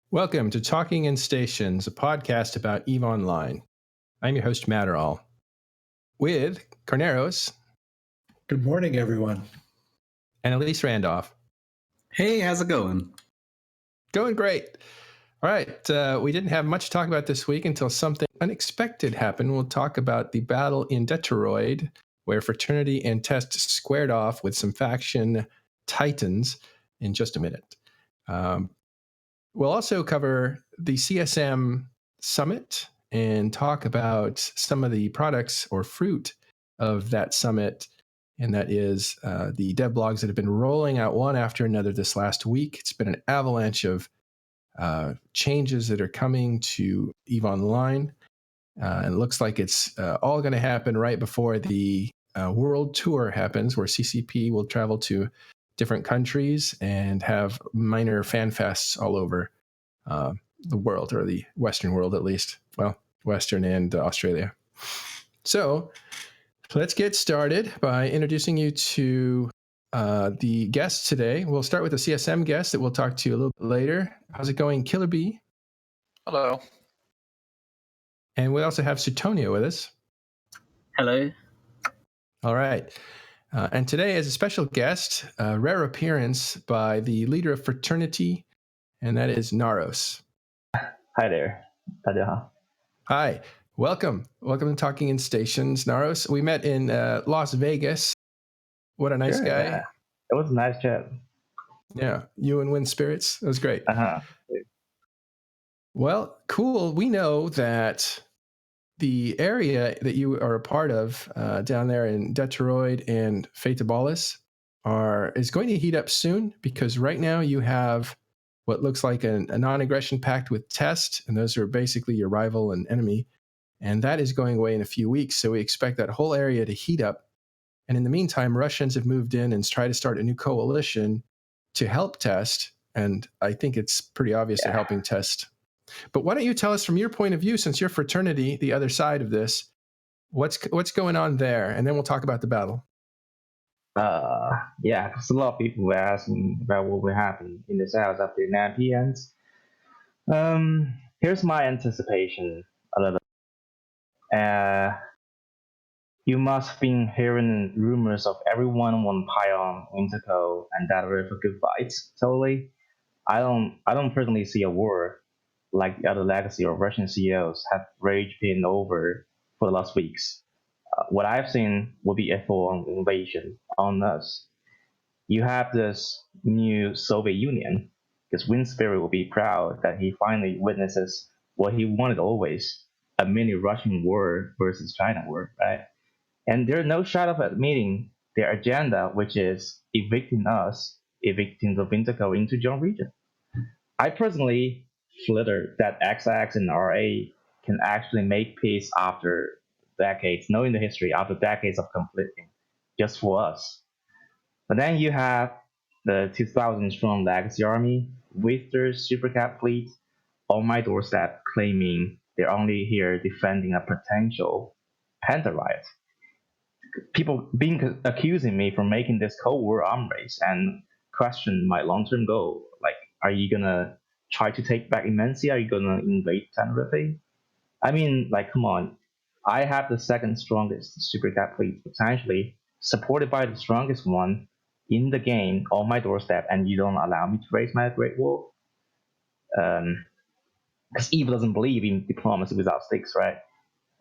Welcome to Talking in Stations, a podcast about EVE Online. I'm your host, Matterall, with Noraus. Good morning, everyone. And Elise Randolph. Hey, how's it going? Going great. All right, we didn't have much to talk about this week until something unexpected happened. We'll talk about the battle in Detroit, where Fraternity and Test squared off with some faction titans in just a minute. We'll also cover the CSM summit and talk about some of the products or fruit of that summit. And that is the dev blogs that have been rolling out one after another this last week. It's been an avalanche of changes that are coming to EVE Online. And it looks like it's all going to happen right before the world tour happens, where CCP will travel to different countries and have minor fan fests all over the world, or the Western world at least. Well, Western and Australia. So let's get started by introducing you to the guests today. We'll start with the CSM guest that we'll talk to you a little bit later. How's it going, Killer Bee? Hello. And we also have Sutonio with us. Hello. All right. And today, as a special guest, a rare appearance by the leader of Fraternity, and that is Noraus. Hi there. 大家好. Hi. Welcome. Welcome to Talking in Stations, Noraus. We met in Las Vegas. What a nice guy. Yeah. It was a nice chat. Yeah. You and Wind Spirits. It was great. Uh-huh. Well, cool. We know that the area that you are a part of down there in Detroit and Fatabalis is going to heat up soon, because right now you have what looks like a non-aggression pact with Test, and those are basically your rival and enemy, and that is going away in a few weeks. So we expect that whole area to heat up. And in the meantime, Russians have moved in and tried to start a new coalition to help Test, and I think it's pretty obvious they're helping Test. But why don't you tell us from your point of view, since you're Fraternity, the other side of this, what's going on there, and then we'll talk about the battle. Yeah, because a lot of people were asking about what will happen in the south after 9 p.m. Here's my anticipation a little. You must have been hearing rumors of everyone want Pion, Winterco, and that river good fights. Totally, I don't personally see a war like the other legacy or Russian CEOs have rage been over for the last weeks. What I've seen will be a full-on invasion on us. You have this new Soviet Union, because Wind Spirit will be proud that he finally witnesses what he wanted always, a mini Russian war versus China war, right? And there's no shot of admitting their agenda, which is evicting us, evicting the Winterco into John region. I personally flitter that XX and RA can actually make peace after decades, knowing the history, after decades of conflicting, just for us. But then you have the 2,000 strong legacy army with their supercap fleet on my doorstep, claiming they're only here defending a potential Panther riot. People accusing me for making this Cold War arm race and question my long-term goal. Like, are you gonna try to take back Immensity? Are you gonna invade Tenerife? I mean, like, come on. I have the second strongest supercap fleet, potentially supported by the strongest one in the game on my doorstep, and you don't allow me to raise my Great Wall? Because Eve doesn't believe in diplomacy without stakes, right?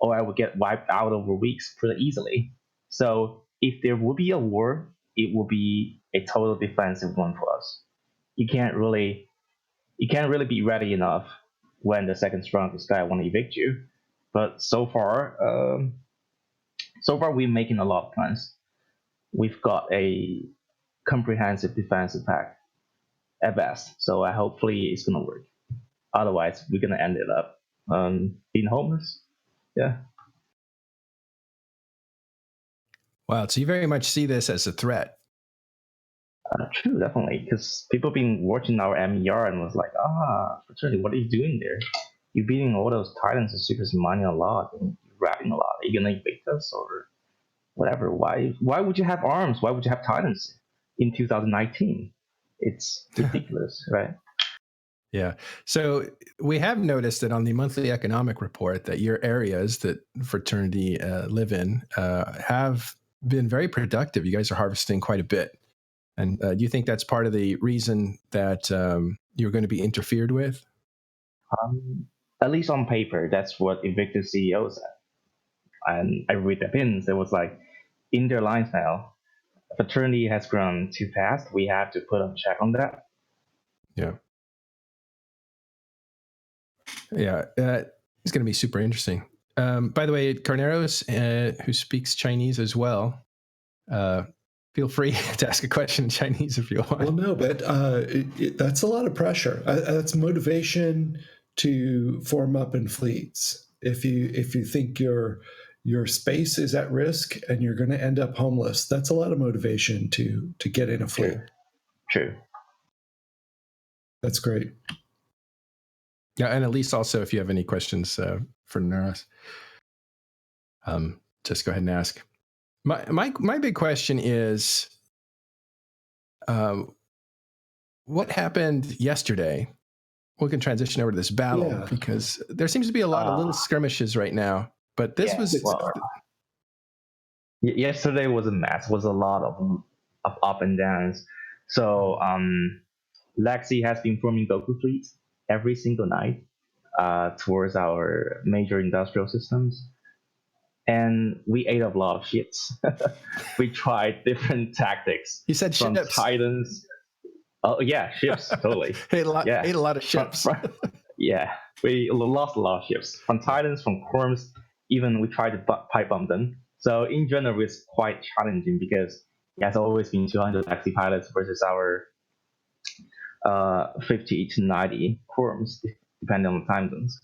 Or I would get wiped out over weeks pretty easily. So if there would be a war, it will be a total defensive one for us. You can't really be ready enough when the second strongest guy want to evict you. But so far we're making a lot of plans. We've got a comprehensive defensive pact at best. So hopefully it's gonna work. Otherwise, we're gonna end it up being homeless. Yeah. Wow, so you very much see this as a threat. True, definitely, because people been watching our MER and was like, Fraternity, what are you doing there? you're beating all those titans and supers mining a lot and you're rapping a lot. Are you gonna evict us or whatever? Why would you have arms? Why would you have titans in 2019? It's ridiculous, right? Yeah. So we have noticed that on the monthly economic report that your areas that Fraternity live in have been very productive. You guys are harvesting quite a bit. And do you think that's part of the reason that you're going to be interfered with? At least on paper, that's what evicted CEO said. And I read the pins. It was like in their lines now. Fraternity has grown too fast. We have to put a check on that. Yeah. Yeah. It's going to be super interesting. By the way, Carneros, who speaks Chinese as well, feel free to ask a question in Chinese if you want. Well, no, but that's a lot of pressure. That's motivation to form up in fleets. If you think your space is at risk and you're going to end up homeless, that's a lot of motivation to get in a fleet. True. That's great. Yeah, and at least also if you have any questions for Noraus, just go ahead and ask. My big question is, what happened yesterday? We can transition over to this battle because there seems to be a lot of little skirmishes right now. But this was yesterday was a mess. Was a lot of up and downs. So Lexi has been forming Goku fleets every single night towards our major industrial systems. And we ate up a lot of shits. We tried different tactics. You said from ships. Titans. Oh yeah, ships, totally. Ate a lot of ships. Yeah, we lost a lot of ships. From Titans, from Corms, even we tried to pipe bomb them. So in general, it's quite challenging because it has always been 200 taxi pilots versus our 50 to 90 Corms, depending on the time zones.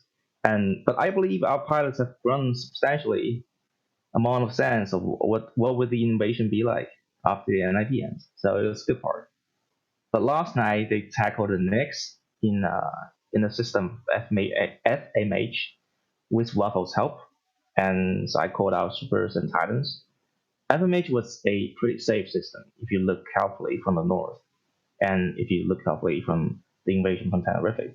But I believe our pilots have grown substantially amount of sense of what would the invasion be like after the NIP ends. So it was a good part. But last night they tackled the Knicks in the system FMH with Waffle's help, and so I called out Supers and Titans. FMH was a pretty safe system if you look carefully from the north, and if you look carefully from the invasion from Tenerife.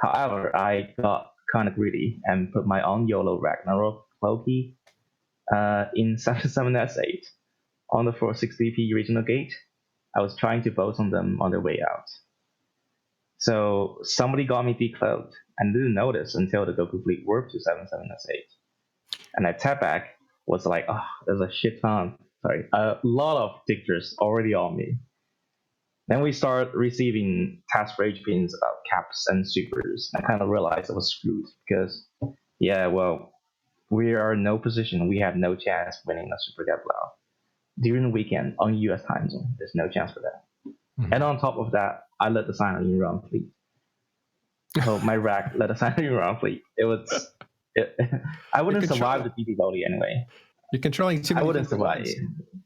However, I got kind of greedy and put my own YOLO Ragnarok Loki in 77S8 on the 460p regional gate. I was trying to boast on them on their way out. So somebody got me decloaked and didn't notice until the Goku fleet warped to 77S8. And I tapped back, was like, oh, there's a lot of pictures already on me. Then we start receiving task rage pins about caps and supers. I kind of realized I was screwed because, we are in no position. We have no chance winning a super cap blow. During the weekend on US time zone, there's no chance for that. Mm-hmm. And on top of that, I let the sign on Iran fleet. So my rack let the sign on Iran fleet. I wouldn't survive the PP volley anyway. You're controlling too many. I wouldn't survive,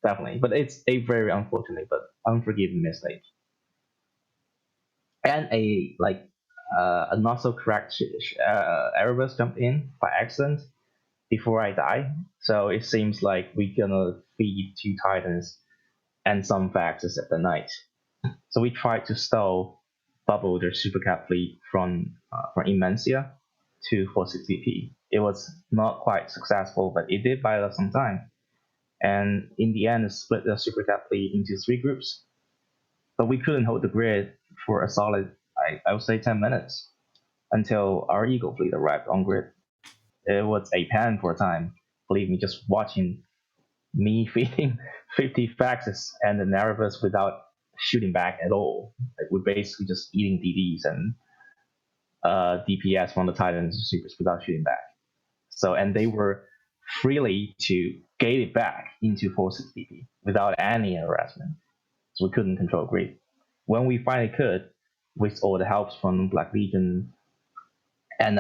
definitely. But it's a very unfortunate but unforgiving mistake. And a not so correct Erebus jumped in by accident before I die. So it seems like we're gonna feed 2 Titans and some Vaxes at the night. So we tried to stall bubble their supercap fleet from Immensia to 460p. It was not quite successful, but it did buy us some time. And in the end, it split the supercap fleet into 3 groups. But we couldn't hold the grid for a solid, I would say, 10 minutes until our Eagle fleet arrived on grid. It was a pain for a time. Believe me, just watching me feeding 50 Faxes and the Nervous without shooting back at all. Like we're basically just eating DDs and DPS from the Titans and Supers without shooting back. So, and they were freely to gate it back into 460p without any harassment. So we couldn't control grid. When we finally could, with all the helps from Black Legion and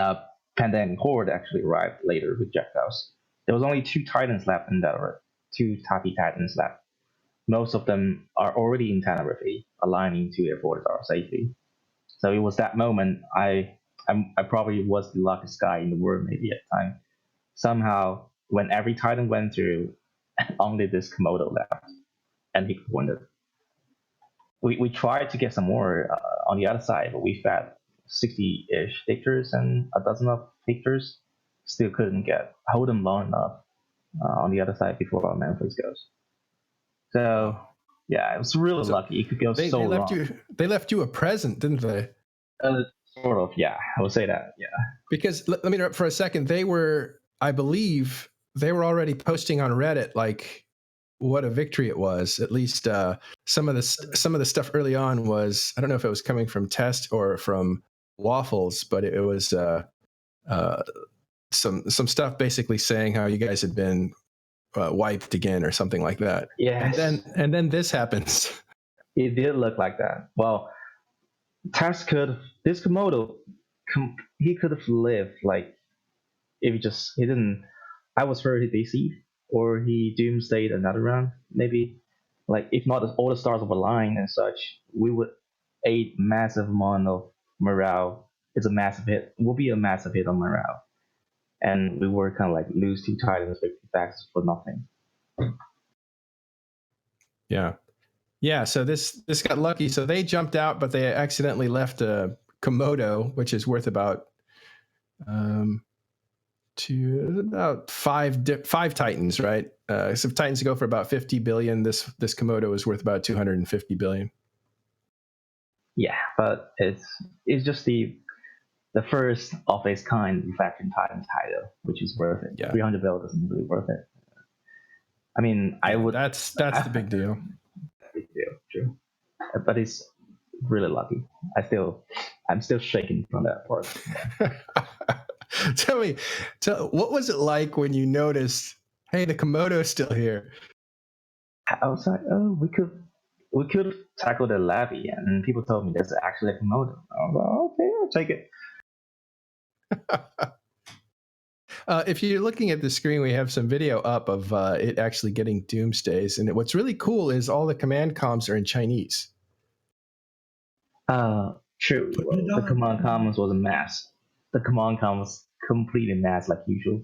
Pandemic Horde actually arrived later with Jackdaws. There was only 2 Titans left in that, 2 Tapi Titans left. Most of them are already in Tenerife, aligning to their borders safely. So it was that moment I I probably was the luckiest guy in the world maybe at the time. Somehow, when every Titan went through, only this Komodo left, and he pointed. We tried to get some more on the other side, but we fed 60-ish victors and a dozen of victors. Still couldn't hold them long enough on the other side before our Memphis goes. So yeah, it was really lucky. It could go so long. They left you a present, didn't they? Sort of, yeah. I would say that, yeah. Because let me interrupt for a second. I believe they were already posting on Reddit like what a victory it was. At least some of the stuff early on was, I don't know if it was coming from Test or from Waffles, but it was some stuff basically saying how you guys had been wiped again or something like that. Yeah. And then this happens. It did look like that. Well, this Komodo, he could have lived like if he didn't. I was very deceived, or he doomsdayed another round, maybe. Like if not all the stars were aligned and such, we would aid massive amount of morale. It's a massive hit. It will be a massive hit on morale, and we were kind of like lose 2 Titans 50 packs for nothing. Yeah. So this got lucky. So they jumped out, but they accidentally left a Komodo, which is worth about about five Titans, right? So if Titans go for about 50 billion, this Komodo is worth about 250 billion. Yeah, but it's just the first of its kind Faction Titan title, which is worth it. Yeah. 300 bill isn't really worth it. I mean, I would. That's the big deal. Big deal, true. But it's really lucky. I'm still shaking from that part. Tell me, what was it like when you noticed, hey, the Komodo's still here? I was like, oh, we could tackle the levy, and people told me that's actually a Komodo. I was like, okay, I'll take it. If you're looking at the screen, we have some video up of it actually getting doomsdays, and what's really cool is all the command comms are in Chinese. True. The command comms was a mess. The command comms completely mess like usual.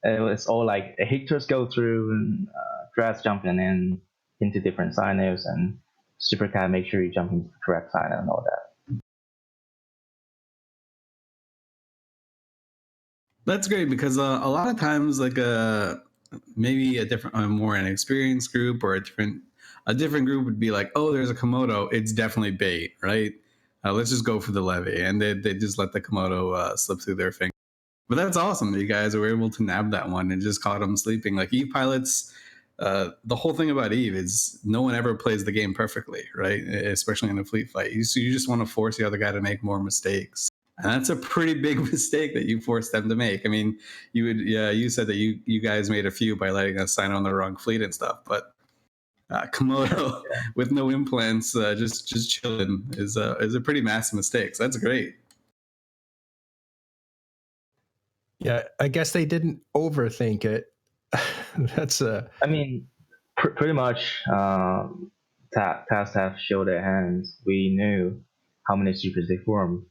It was all like Hectors go through and Dress jumping into different signals, and Supercat make sure you jump into the correct sign and all that. That's great because a lot of times, like maybe a more inexperienced group or a different group would be like, oh, there's a Komodo, it's definitely bait, right? Let's just go for the levy, and they just let the Komodo slip through their fingers. But that's awesome that you guys were able to nab that one and just caught them sleeping. Like Eve pilots, the whole thing about Eve is no one ever plays the game perfectly, right? Especially in a fleet fight. You just want to force the other guy to make more mistakes. And that's a pretty big mistake that you forced them to make. I mean, you said that you guys made a few by letting us sign on the wrong fleet and stuff, but Komodo with no implants, just chilling is a pretty massive mistake. So that's great. Yeah, I guess they didn't overthink it. That's I mean, pretty much. Task have showed their hands. We knew how many supers they formed,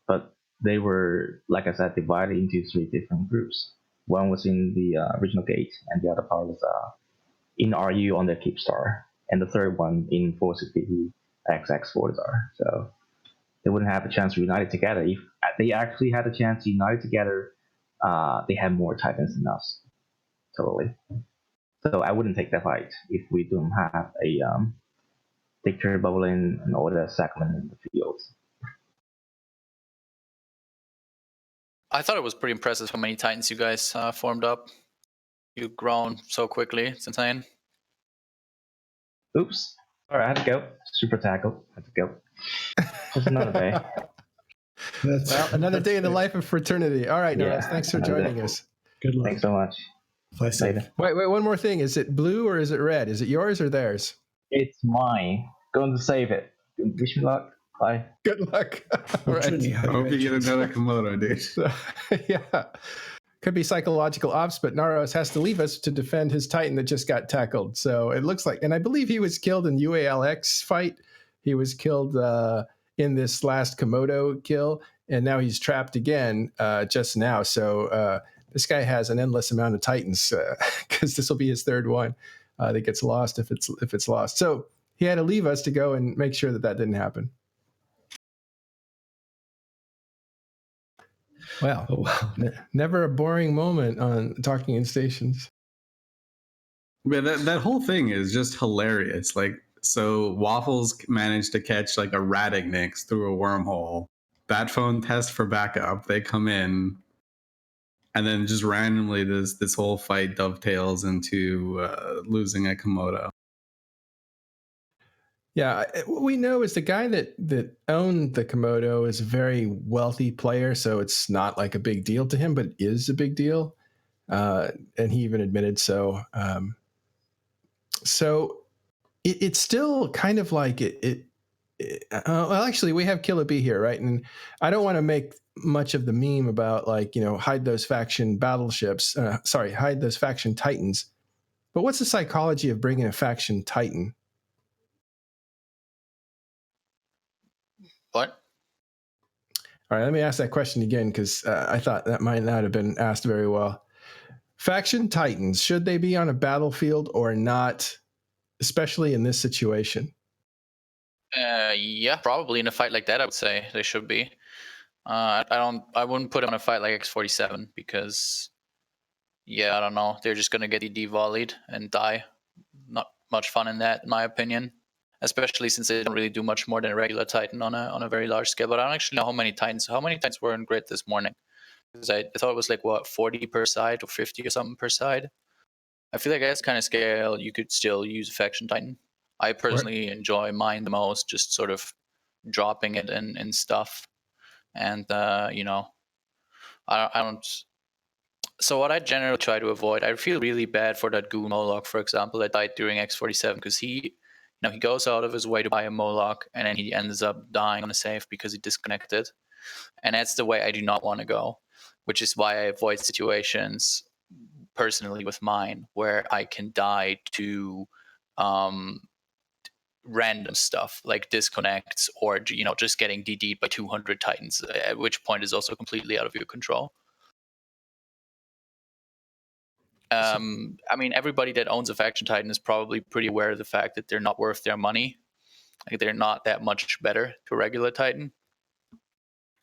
but they were, like I said, divided into 3 different groups. One was in the original gate, and the other part was in RU on the Keep Star, and the third one in 460 XX 4 Star. So they wouldn't have a chance to unite together. If they actually had a chance to unite together, they had more Titans than us. Totally. So I wouldn't take that fight if we don't have a Victor bubbling and all the segment in the field. I thought it was pretty impressive how many Titans you guys formed up. You've grown so quickly. It's insane. Oops. All right, I had to go. Super tackle. I had to go. Just another day. Another day in the life of Fraternity. All right, Noraus, thanks for joining us. Good luck. Thanks so much. Fly safe. Wait, one more thing. Is it blue or is it red? Is it yours or theirs? It's mine. Going to save it. Wish me luck. Bye. Good luck. All right. I hope you get another Komodo, dude. Yeah. Could be psychological ops, but Noraus has to leave us to defend his Titan that just got tackled. So it looks like, and I believe he was killed in UALX fight. He was killed in this last Komodo kill. and now he's trapped again just now. So this guy has an endless amount of Titans because this will be his third one that gets lost if it's lost. So he had to leave us to go and make sure that didn't happen. Wow. Oh, wow. Never a boring moment on Talking in Stations. But that whole thing is just hilarious. Like, so Waffles managed to catch like a Radix through a wormhole. Bat phone test for backup. They come in, and then just randomly this whole fight dovetails into losing a Komodo. Yeah, what we know is the guy that owned the Komodo is a very wealthy player, so it's not like a big deal to him, but it is a big deal, and he even admitted so. So it's still kind of like it well, actually, we have Killer B here, right? And I don't want to make much of the meme about like, hide those faction battleships. Hide those faction Titans. But what's the psychology of bringing a faction Titan? What? All right, let me ask that question again because I thought that might not have been asked very well. Faction Titans, should they be on a battlefield or not, especially in this situation? Yeah, probably in a fight like that, I would say they should be. I wouldn't put them on a fight like X47 because, yeah, I don't know. They're just gonna get devolleyed and die. Not much fun in that, in my opinion. Especially since they don't really do much more than a regular Titan on a very large scale. But I don't actually know how many Titans were in grid this morning. Because I thought it was like 40 per side or 50 or something per side. I feel like that's kind of scale you could still use a faction Titan. I personally enjoy mine the most, just sort of dropping it and stuff. And I don't. So what I generally try to avoid, I feel really bad for that Goon Moloch, for example, that died during X47 because he goes out of his way to buy a Moloch and then he ends up dying on a save because he disconnected. And that's the way I do not want to go, which is why I avoid situations personally with mine where I can die to random stuff like disconnects or just getting DD'd by 200 Titans, at which point is also completely out of your control. I mean, everybody that owns a faction Titan is probably pretty aware of the fact that they're not worth their money. Like, they're not that much better to a regular Titan.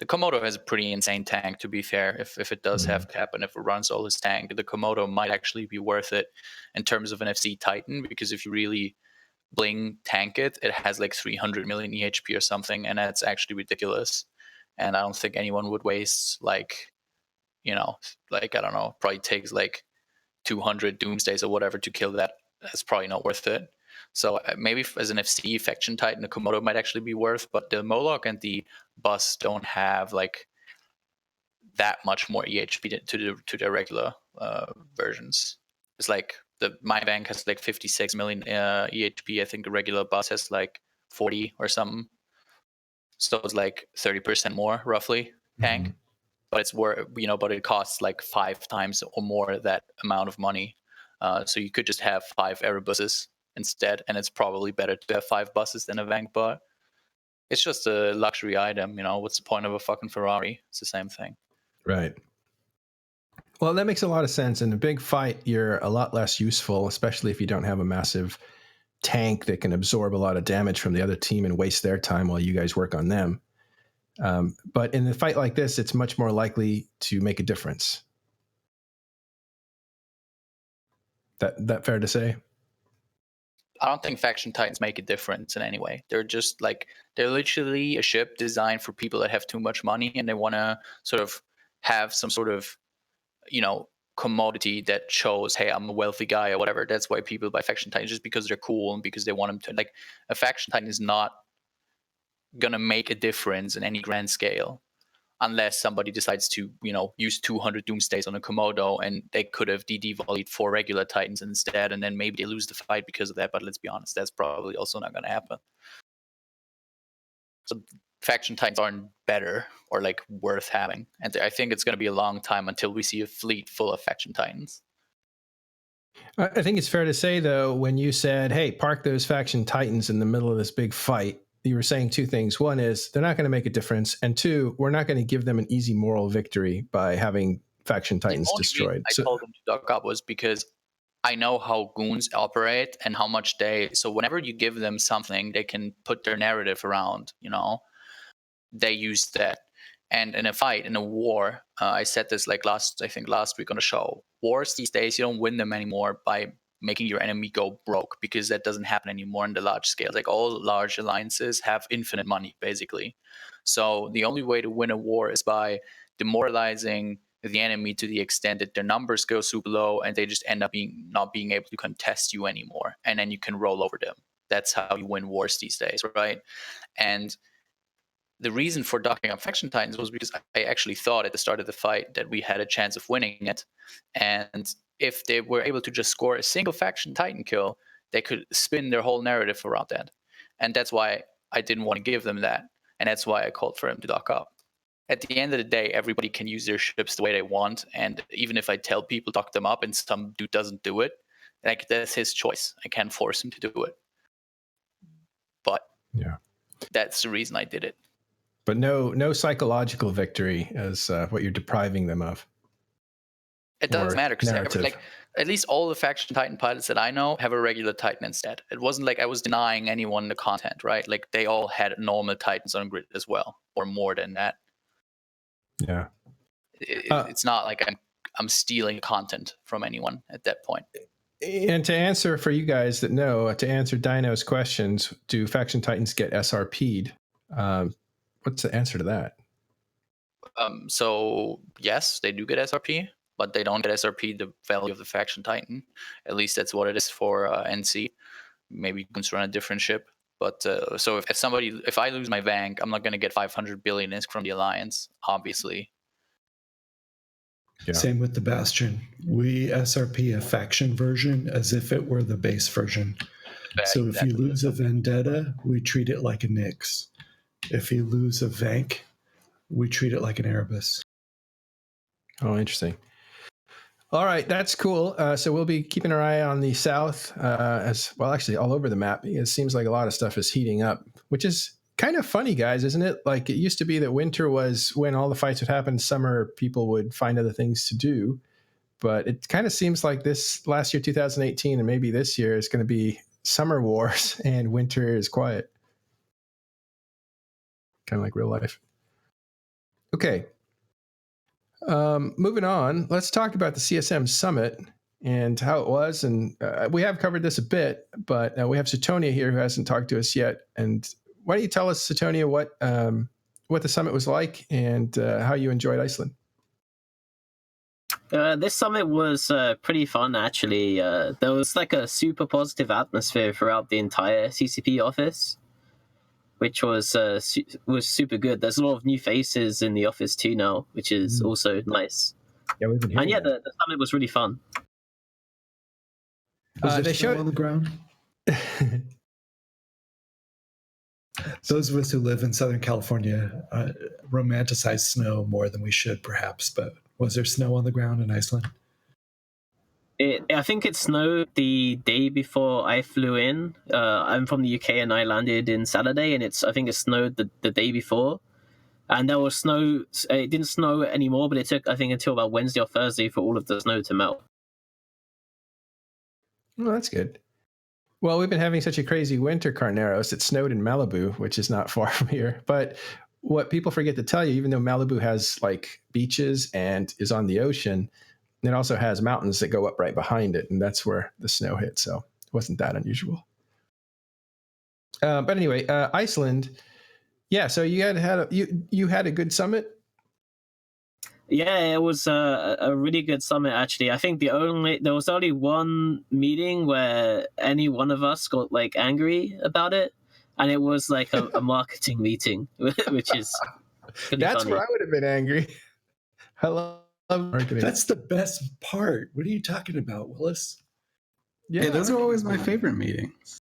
The Komodo has a pretty insane tank, to be fair. If it does have to happen, if it runs all his tank, the Komodo might actually be worth it in terms of an FC Titan, because if you really bling tank it, it has like 300 million EHP or something, and that's actually ridiculous. And I don't think anyone would waste I don't know, probably takes like 200 Doomsdays or whatever to kill that. That's probably not worth it. So maybe as an FC faction Titan, the Komodo might actually be worth, but the Moloch and the Bus don't have like that much more EHP to their regular versions. It's like my bank has like 56 million EHP. I think the regular Bus has like 40 or something. So it's like 30% more roughly tank. But it's but it costs like 5 times or more that amount of money. So you could just have 5 Erebuses instead, and it's probably better to have 5 buses than a Vank. But it's just a luxury item, What's the point of a fucking Ferrari? It's the same thing. Right. Well, that makes a lot of sense. In a big fight, you're a lot less useful, especially if you don't have a massive tank that can absorb a lot of damage from the other team and waste their time while you guys work on them. But in a fight like this, it's much more likely to make a difference. That fair to say? I don't think faction Titans make a difference in any way. They're just they're literally a ship designed for people that have too much money and they want to sort of have some sort of, commodity that shows, hey, I'm a wealthy guy or whatever. That's why people buy faction Titans, just because they're cool and because they want them to, a faction Titan is not going to make a difference in any grand scale unless somebody decides to, use 200 Doomsdays on a Komodo, and they could have DD-volleyed 4 regular Titans instead, and then maybe they lose the fight because of that. But let's be honest, that's probably also not going to happen. So faction Titans aren't better or worth having, and I think it's going to be a long time until we see a fleet full of faction Titans. I think it's fair to say, though, when you said, hey, park those faction Titans in the middle of this big fight, you were saying two things. One is they're not going to make a difference, and two, we're not going to give them an easy moral victory by having faction titans destroyed. I told them to duck up was because I know how goons operate and how much so whenever you give them something, they can put their narrative around, they use that. And in a fight, in a war, I said this like last week on the show, wars these days, you don't win them anymore by making your enemy go broke, because that doesn't happen anymore in the large scale. Like, all large alliances have infinite money, basically. So the only way to win a war is by demoralizing the enemy to the extent that their numbers go super low and they just end up not being able to contest you anymore. And then you can roll over them. That's how you win wars these days, right? And the reason for ducking up faction titans was because I actually thought at the start of the fight that we had a chance of winning it. And if they were able to just score a single faction titan kill, they could spin their whole narrative around that. And that's why I didn't want to give them that. And that's why I called for them to duck up. At the end of the day, everybody can use their ships the way they want. And even if I tell people duck them up and some dude doesn't do it, like, that's his choice. I can't force him to do it. But yeah, that's the reason I did it. But no psychological victory is what you're depriving them of. It doesn't matter, because at least all the faction titan pilots that I know have a regular titan instead. It wasn't like I was denying anyone the content, right? Like, they all had normal titans on grid as well, or more than that. Yeah. It's not like I'm stealing content from anyone at that point. And to answer for you guys that know, to answer Dino's questions, do faction titans get SRP'd? What's the answer to that? So yes, they do get SRP, but they don't get SRP the value of the faction titan. At least that's what it is for NC. Maybe you can run a different ship. But so if I lose my Vank, I'm not going to get 500 billion ISK from the Alliance, obviously. Yeah. Same with the Bastion. We SRP a faction version as if it were the base version. So if you lose a Vendetta, we treat it like a Nyx. If you lose a Vank, we treat it like an Erebus. Oh, interesting. All right, that's cool. So we'll be keeping our eye on the south as well, actually all over the map. It seems like a lot of stuff is heating up, which is kind of funny, guys, isn't it? Like, it used to be that winter was when all the fights would happen. Summer, people would find other things to do. But it kind of seems like this last year, 2018, and maybe this year is going to be summer wars and winter is quiet. Kind of like real life. Okay. Moving on, let's talk about the CSM Summit and how it was. And we have covered this a bit, but we have Suetonia here who hasn't talked to us yet. And why don't you tell us, Suetonia, what the summit was like and how you enjoyed Iceland? This summit was pretty fun, actually. There was like a super positive atmosphere throughout the entire CCP office, which was super good. There's a lot of new faces in the office too now, which is also nice. Yeah, we've been hearing the summit was really fun. They showed on the ground. Those of us who live in Southern California romanticize snow more than we should, perhaps. But was there snow on the ground in Iceland? I think it snowed the day before I flew in. I'm from the UK and I landed in Saturday, and I think it snowed the day before. And there was snow. It didn't snow anymore, but it took, I think, until about Wednesday or Thursday for all of the snow to melt. Well, that's good. Well, we've been having such a crazy winter, Carneros. It snowed in Malibu, which is not far from here. But what people forget to tell you, even though Malibu has like beaches and is on the ocean, it also has mountains that go up right behind it, and that's where the snow hit. So it wasn't that unusual. But anyway, Iceland. Yeah. So you had a good summit. Yeah, it was a really good summit, actually. I think there was only one meeting where any one of us got like angry about it, and it was like a marketing meeting, which is that's funny. where I would have been angry. I love marketing. That's the best part. What are you talking about, Willis? Yeah, those are always my favorite meetings.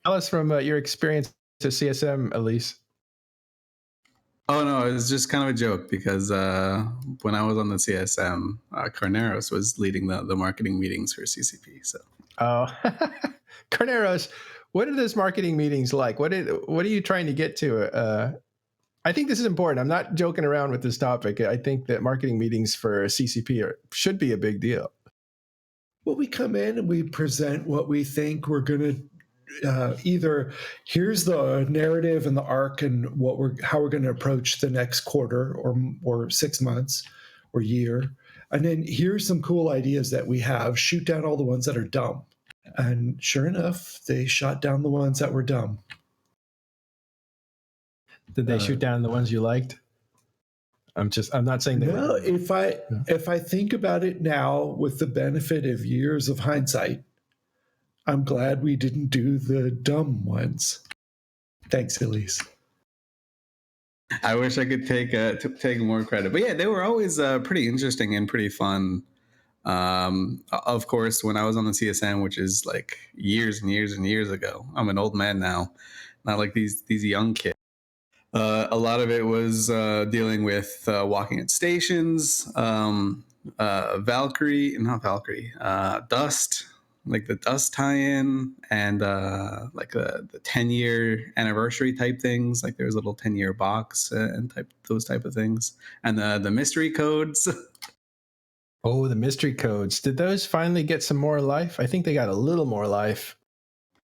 Tell us from your experience to CSM, Elise. Oh, no, it was just kind of a joke because when I was on the CSM, Carneros was leading the marketing meetings for CCP. So, Oh, Carneros, what are those marketing meetings like? What are you trying to get to? I think this is important. I'm not joking around with this topic. I think that marketing meetings for CCP should be a big deal. Well, we come in and we present what we think we're going to either here's the narrative and the arc and how we're going to approach the next quarter or 6 months or year, and then here's some cool ideas that we have. Shoot down all the ones that are dumb, and sure enough, they shot down the ones that were dumb. Did they shoot down the ones you liked? I'm not saying they no. were. If I think about it now, with the benefit of years of hindsight, I'm glad we didn't do the dumb ones. Thanks, Elise. I wish I could take more credit, but yeah, they were always pretty interesting and pretty fun. Of course, when I was on the CSM, which is like years and years and years ago, I'm an old man now, not like these young kids. A lot of it was dealing with walking at stations, Dust, like the Dust tie-in, and like the 10-year anniversary type things. Like there was a little 10-year box and those type of things, and the mystery codes. Oh, the mystery codes. Did those finally get some more life? I think they got a little more life.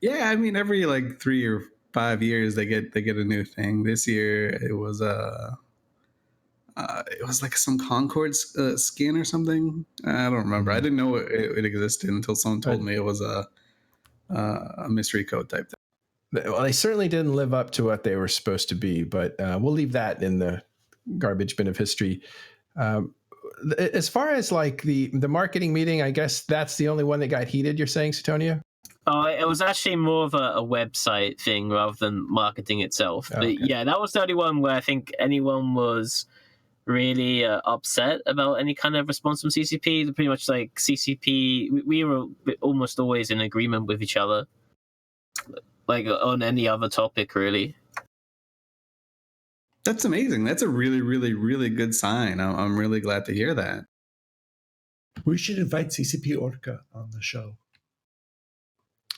Yeah, I mean, every like 3 or 5 years they get a new thing. This year it was like some Concord skin or something. I don't remember. I didn't know it existed until someone told me it was a mystery code type thing. Well, they certainly didn't live up to what they were supposed to be, but we'll leave that in the garbage bin of history. As far as like the marketing meeting, I guess that's the only one that got heated, you're saying, Sutonio? Oh, it was actually more of a website thing rather than marketing itself. Okay. But yeah, that was the only one where I think anyone was really upset about any kind of response from CCP. Pretty much like CCP, we were almost always in agreement with each other, like on any other topic, really. That's amazing. That's a really, really, really good sign. I'm really glad to hear that. We should invite CCP Orca on the show.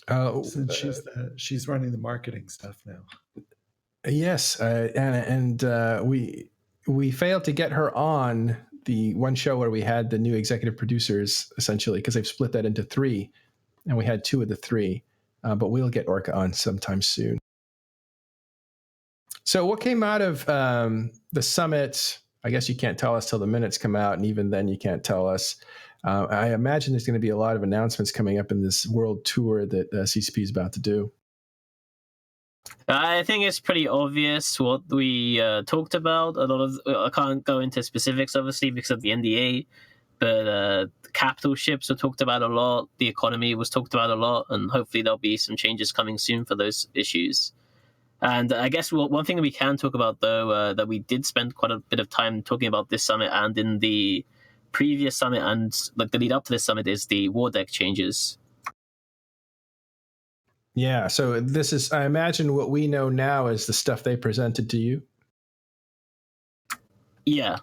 Since she's running the marketing stuff now. Yes, and we failed to get her on the one show where we had the new executive producers, essentially, because they've split that into 3, and we had 2 of the 3. But we'll get Orca on sometime soon. So what came out of the summit? I guess you can't tell us till the minutes come out, and even then you can't tell us. I imagine there's going to be a lot of announcements coming up in this world tour that CCP is about to do. I think it's pretty obvious what we talked about. I can't go into specifics, obviously, because of the NDA, but capital ships were talked about a lot. The economy was talked about a lot, and hopefully there'll be some changes coming soon for those issues. And I guess one thing that we can talk about, though, that we did spend quite a bit of time talking about this summit and in the previous summit and like the lead up to this summit, is the war deck changes. Yeah, so this is, I imagine what we know now is the stuff they presented to you. Yeah,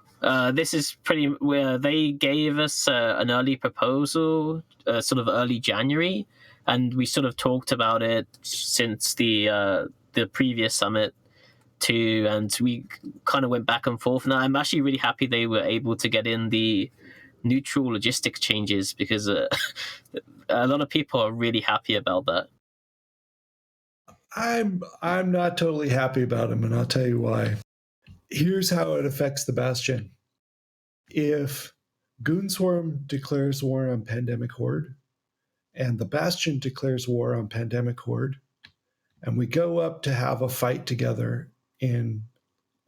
this is pretty where they gave us an early proposal, sort of early January, and we sort of talked about it since the previous summit too, and we kind of went back and forth. Now I'm actually really happy they were able to get in the neutral logistics changes, because a lot of people are really happy about that. I'm not totally happy about them, and I'll tell you why. Here's how it affects the Bastion. If Goonswarm declares war on Pandemic Horde, and the Bastion declares war on Pandemic Horde, and we go up to have a fight together in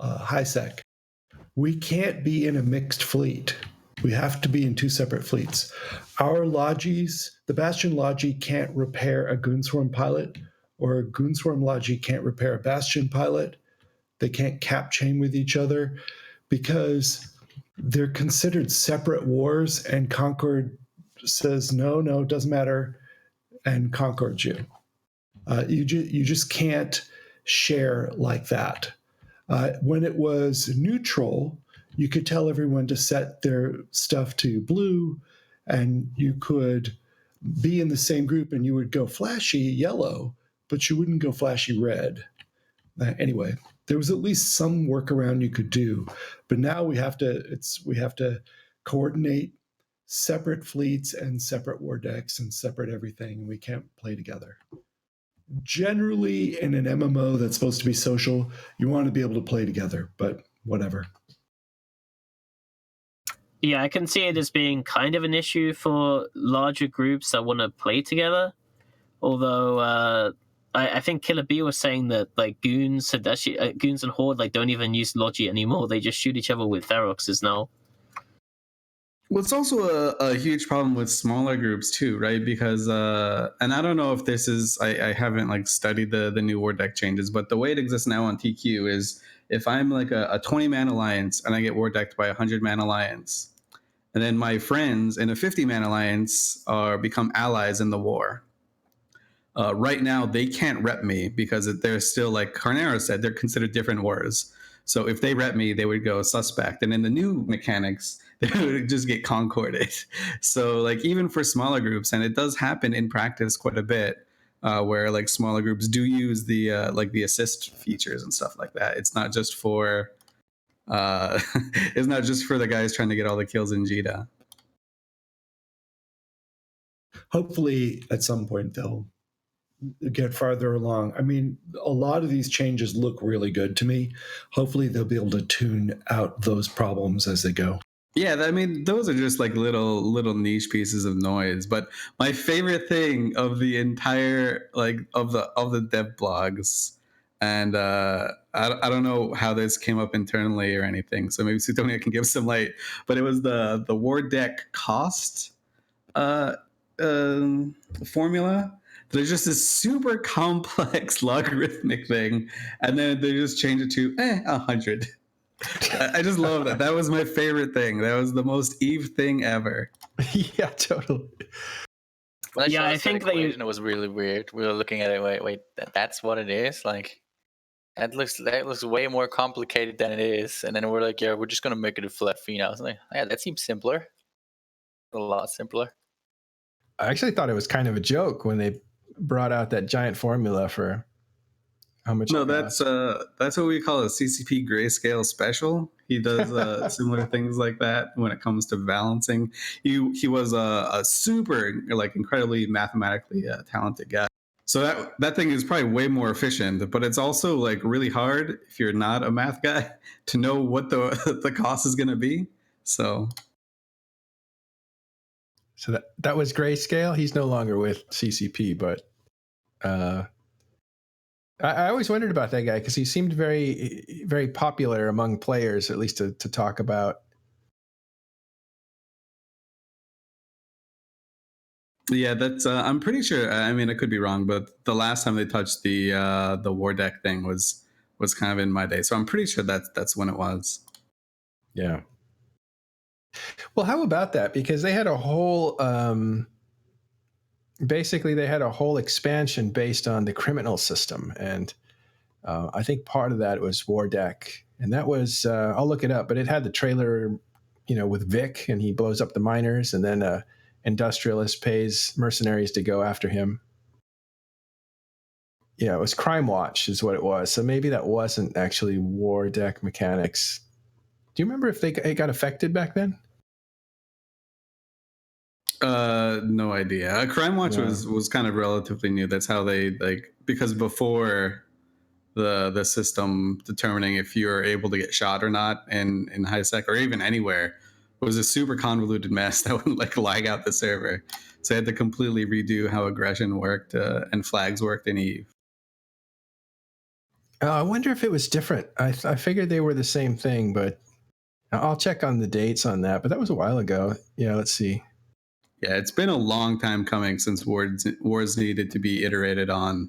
HiSec, we can't be in a mixed fleet. We have to be in 2 separate fleets. Our Logis, the Bastion Logi can't repair a Goonswarm pilot, or a Goonswarm Logi can't repair a Bastion pilot. They can't cap chain with each other because they're considered separate wars, and Concord says, no, it doesn't matter, and Concords you. You just can't share like that. When it was neutral, you could tell everyone to set their stuff to blue, and you could be in the same group and you would go flashy yellow, but you wouldn't go flashy red. Anyway, there was at least some workaround you could do, but now we have to coordinate separate fleets and separate war decks and separate everything. We can't play together. Generally, in an MMO that's supposed to be social, you want to be able to play together, but whatever. Yeah, I can see it as being kind of an issue for larger groups that want to play together. Although I think Killer B was saying that like goons have actually goons and Horde like don't even use Logi anymore. They just shoot each other with Feroxes now. Well, it's also a huge problem with smaller groups too, right? Because and I don't know if this is I haven't like studied the new war deck changes, but the way it exists now on TQ is if I'm like a 20-man alliance and I get war decked by a 100-man alliance, and then my friends in a 50-man alliance become allies in the war. Right now, they can't rep me because they're still, like Carnero said, they're considered different wars. So if they rep me, they would go suspect. And in the new mechanics, they would just get concorded. So like even for smaller groups, and it does happen in practice quite a bit, where like smaller groups do use the like the assist features and stuff like that. It's not just for it's not just for the guys trying to get all the kills in Jita. Hopefully, at some point they'll get farther along. I mean, a lot of these changes look really good to me. Hopefully, they'll be able to tune out those problems as they go. Yeah, I mean, those are just like little niche pieces of noise. But my favorite thing of the entire like of the dev blogs, and I don't know how this came up internally or anything, so maybe Sutonia can give some light. But it was the war deck cost formula. There's just this super complex logarithmic thing, and then they just change it to 100. I just love that. That was my favorite thing. That was the most Eve thing ever. Yeah, totally. Yeah, I think it was really weird. We were looking at it. Wait, that's what it is. Like that looks way more complicated than it is. And then we're like, yeah, we're just gonna make it a flat fee now. I was like, yeah, that seems simpler. A lot simpler. I actually thought it was kind of a joke when they brought out that giant formula for how much. No, that's what we call a CCP grayscale special. He does similar things like that when it comes to balancing. He was a super like incredibly mathematically talented guy. So that thing is probably way more efficient, but it's also like really hard if you're not a math guy to know what the cost is going to be. So that was grayscale. He's no longer with CCP, but I always wondered about that guy because he seemed very, very popular among players, at least to talk about. Yeah, that's. I'm pretty sure. I mean, I could be wrong, but the last time they touched the war deck thing was kind of in my day, so I'm pretty sure that's when it was. Yeah. Well, how about that? Because they had a whole. Basically, they had a whole expansion based on the criminal system, and I think part of that was war deck, and that was I'll look it up, but it had the trailer, with Vic, and he blows up the miners, and then industrialist pays mercenaries to go after him. Yeah, it was Crime Watch is what it was. So maybe that wasn't actually war deck mechanics. Do you remember if it got affected back then? No idea. Crime Watch was kind of relatively new. That's how they because before the system determining if you're able to get shot or not in high sec or even anywhere was a super convoluted mess that would lag out the server. So I had to completely redo how aggression worked and flags worked in Eve. I wonder if it was different. I figured they were the same thing, but I'll check on the dates on that. But that was a while ago. Yeah, let's see. Yeah, it's been a long time coming since wars needed to be iterated on.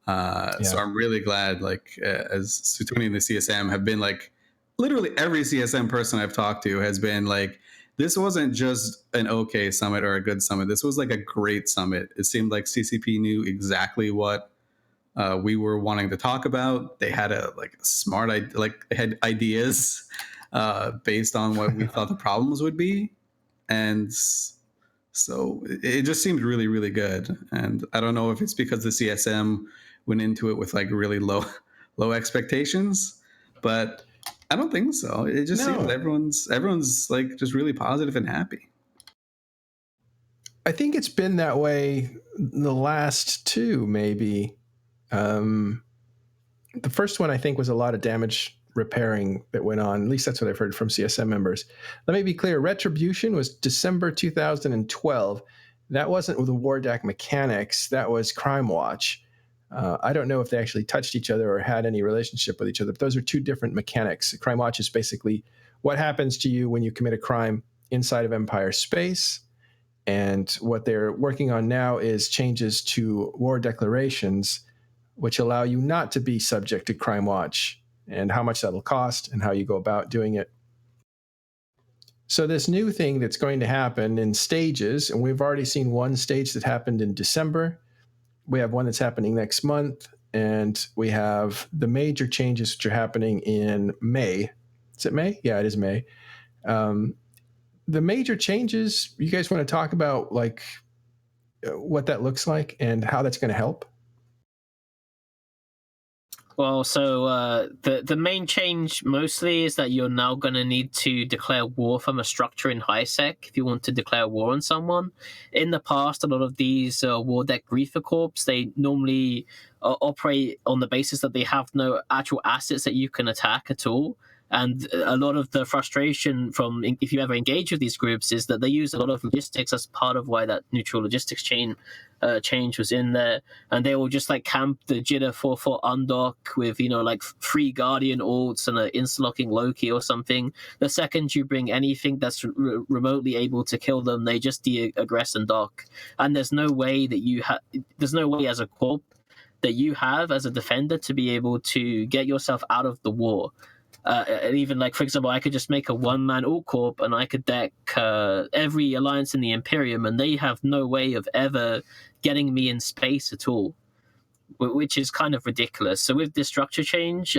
So I'm really glad, as Sutonia and the CSM have been literally every CSM person I've talked to has been this wasn't just an okay summit or a good summit. This was a great summit. It seemed like CCP knew exactly what we were wanting to talk about. They had a smart they had ideas based on what we thought the problems would be, and So it just seemed really, really good. And I don't know if it's because the CSM went into it with like really low expectations, but I don't think so. It just seems No. everyone's like just really positive and happy. I think it's been that way the last two, maybe. The first one, I think, was a lot of damage repairing that went on. At least that's what I've heard from CSM members. Let me be clear. Retribution was December 2012. That wasn't with the War Deck mechanics. That was Crime Watch. I don't know if they actually touched each other or had any relationship with each other, but those are two different mechanics. Crime Watch is basically what happens to you when you commit a crime inside of Empire space. And what they're working on now is changes to war declarations, which allow you not to be subject to Crime Watch, and how much that'll cost and how you go about doing it. So this new thing that's going to happen in stages, and we've already seen one stage that happened in December. We have one that's happening next month, and we have the major changes which are happening in May. Is it May? Yeah, it is May. The major changes, you guys want to talk about like what that looks like and how that's going to help? Well, so the main change mostly is that you're now going to need to declare war from a structure in HiSec if you want to declare war on someone. In the past, a lot of these war deck griefer corps, they normally operate on the basis that they have no actual assets that you can attack at all. And a lot of the frustration from if you ever engage with these groups is that they use a lot of logistics as part of why that neutral logistics change was in there, and they will just like camp the Jitter 4/4 undock with like 3 Guardian alts and an insta-locking Loki or something. The second you bring anything that's remotely able to kill them, they just de-aggress and dock. And there's no way as a corp that you have as a defender to be able to get yourself out of the war. And even like, for example, I could just make a one-man alt corp and I could deck every alliance in the Imperium, and they have no way of ever getting me in space at all, which is kind of ridiculous. So with this structure change,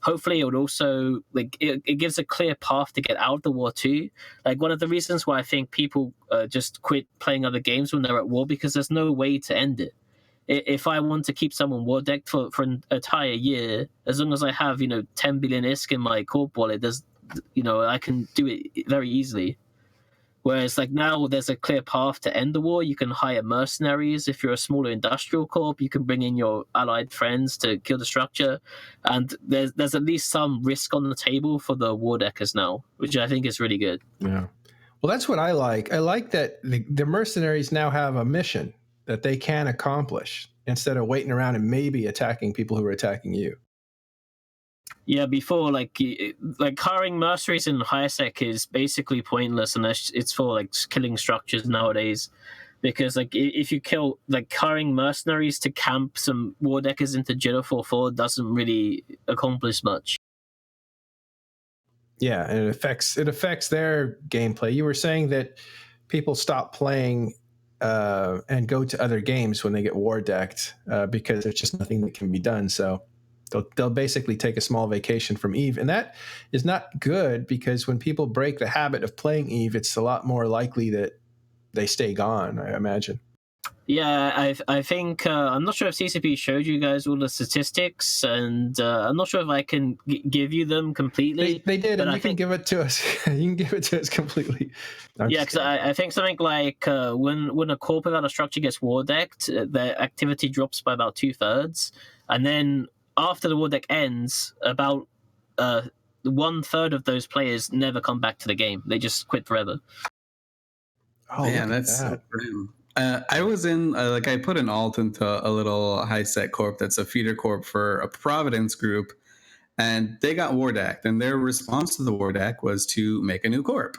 hopefully it would also like it gives a clear path to get out of the war too. Like one of the reasons why I think people just quit playing other games when they're at war, because there's no way to end it. If I want to keep someone war decked for an entire year, as long as I have 10 billion ISK in my corp wallet, I can do it very easily. Whereas like now there's a clear path to end the war. You can hire mercenaries. If you're a smaller industrial corp, you can bring in your allied friends to kill the structure, and there's at least some risk on the table for the war deckers now, which I think is really good. Yeah. Well, that's what I like. I like that the mercenaries now have a mission that they can accomplish instead of waiting around and maybe attacking people who are attacking you. Yeah, before like hiring mercenaries in HiSec is basically pointless unless it's for like killing structures nowadays, because like if you kill like hiring mercenaries to camp some war deckers into Jitter 4/4 doesn't really accomplish much. Yeah, and it affects their gameplay. You were saying that people stop playing and go to other games when they get war decked because there's just nothing that can be done. So they'll basically take a small vacation from EVE, and that is not good, because when people break the habit of playing EVE, it's a lot more likely that they stay gone, I imagine. Yeah, I think I'm not sure if CCP showed you guys all the statistics, and I'm not sure if I can give you them completely. They did, and you can give it to us. You can give it to us completely. Yeah, because I think something like when a corp without a structure gets war decked, their activity drops by about 2/3, and then after the war deck ends, about 1/3 of those players never come back to the game. They just quit forever. Oh man, that's grim. I was in I put an alt into a little HiSec corp that's a feeder corp for a Providence group, and they got war decked, and their response to the war deck was to make a new corp.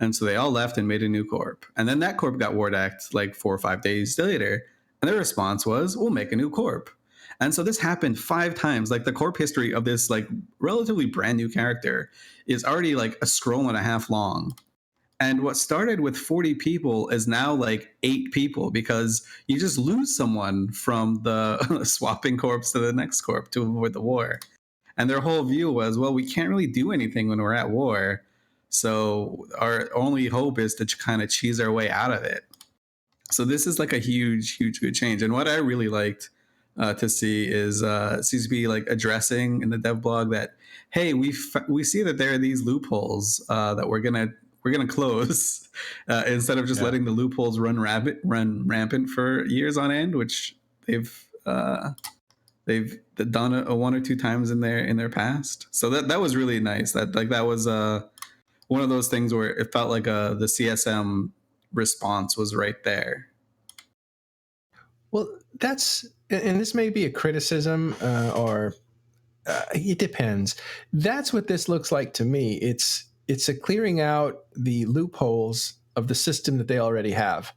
And so they all left and made a new corp, and then that corp got war decked like 4 or 5 days later, and their response was, we'll make a new corp. And so this happened 5 times. Like the corp history of this like relatively brand new character is already like a scroll and a half long. And what started with 40 people is now like 8 people, because you just lose someone from the swapping corps to the next corp to avoid the war. And their whole view was, well, we can't really do anything when we're at war. So our only hope is to kind of cheese our way out of it. So this is like a huge good change. And what I really liked to see is CCP like addressing in the dev blog that, hey, we see that there are these loopholes that we're gonna close instead of just letting the loopholes run rampant for years on end, which they've done a one or two times in their past. So that was really nice. That was one of those things where it felt like the CSM response was right there. Well, and this may be a criticism or it depends. That's what this looks like to me. It's a clearing out the loopholes of the system that they already have.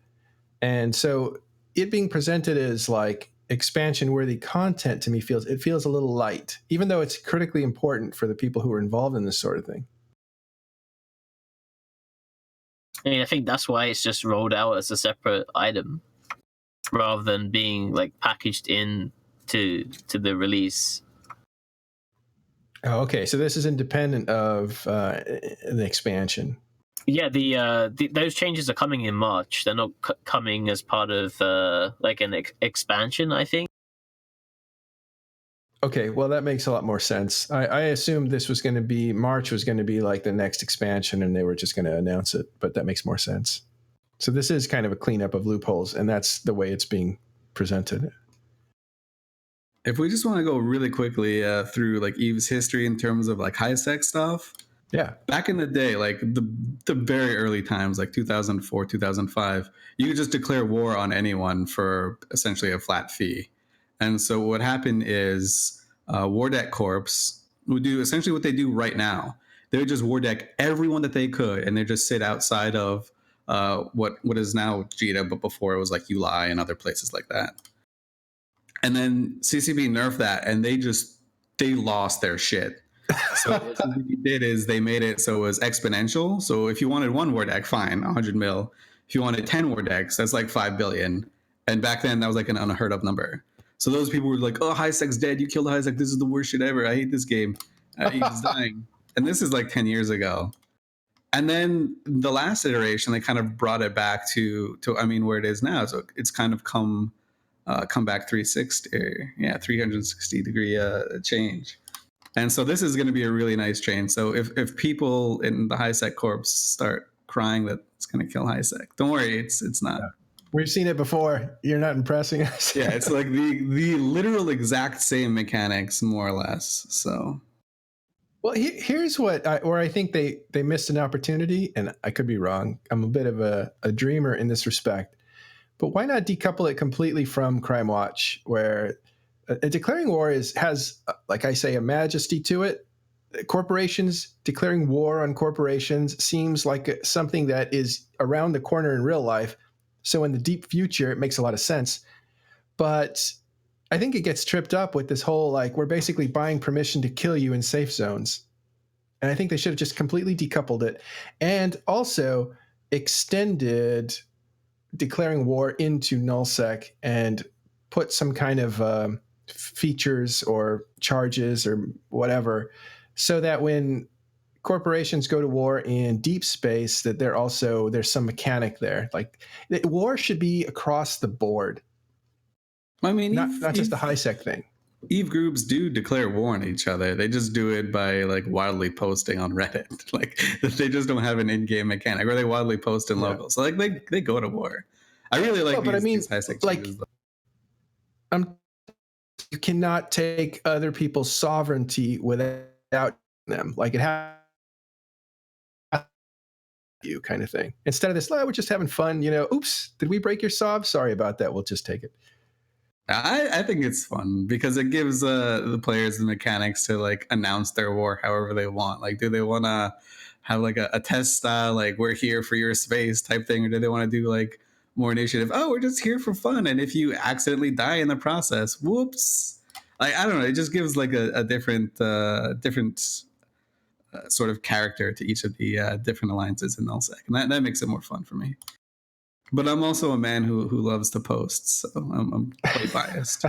And so it being presented as like expansion worthy content to me feels a little light, even though it's critically important for the people who are involved in this sort of thing. I think that's why it's just rolled out as a separate item rather than being like packaged in to the release. Oh, okay. So this is independent of the expansion. Yeah, those changes are coming in March. They're not coming as part of like an expansion, I think. Okay, well, that makes a lot more sense. I assumed this was going to be, March was going to be like the next expansion and they were just going to announce it, but that makes more sense. So this is kind of a cleanup of loopholes, and that's the way it's being presented. If we just want to go really quickly through like Eve's history in terms of like high sec stuff. Yeah. Back in the day, like the very early times, like 2004, 2005, you could just declare war on anyone for essentially a flat fee. And so what happened is War Deck Corps would do essentially what they do right now. They would just War Deck everyone that they could, and they just sit outside of what is now JITA, but before it was like ULI and other places like that. And then CCP nerfed that, and they lost their shit. So what CCP did is they made it so it was exponential. So if you wanted one War Deck, fine, 100 mil. If you wanted 10 War Decks, that's like 5 billion. And back then, that was like an unheard of number. So those people were like, oh, high sec's dead. You killed high sec. This is the worst shit ever. I hate this game. He's dying. And this is like 10 years ago. And then the last iteration, they kind of brought it back to I mean, where it is now. So it's kind of come back 360 degree change. And so this is going to be a really nice change. So if people in the high sec corps start crying that it's going to kill high sec, don't worry, it's not. Yeah. We've seen it before. You're not impressing us. Yeah, it's like the literal exact same mechanics, more or less. So, well, here's what I think they missed an opportunity, and I could be wrong. I'm a bit of a dreamer in this respect, but why not decouple it completely from Crime Watch, where declaring war has, like I say, a majesty to it. Corporations declaring war on corporations seems like something that is around the corner in real life. So in the deep future, it makes a lot of sense. But I think it gets tripped up with this whole, like, we're basically buying permission to kill you in safe zones. And I think they should have just completely decoupled it and also extended declaring war into nullsec and put some kind of features or charges or whatever, so that when corporations go to war in deep space, that there's some mechanic there. Like war should be across the board. I mean, not just the high sec thing. Eve groups do declare war on each other. They just do it by like wildly posting on Reddit. Like they just don't have an in-game mechanic, or they wildly post in locals. So like they go to war. I really like these high sec changes. You cannot take other people's sovereignty without them. Like it has you kind of thing. Instead of this, we're just having fun, oops, did we break your sov? Sorry about that. We'll just take it. I think it's fun because it gives the players the mechanics to like announce their war however they want. Like, do they want to have like a test style, like we're here for your space type thing, or do they want to do like more initiative? Oh, we're just here for fun, and if you accidentally die in the process, whoops! Like I don't know, it just gives like a different sort of character to each of the different alliances in nullsec, and that makes it more fun for me. But I'm also a man who loves to post, so I'm quite biased.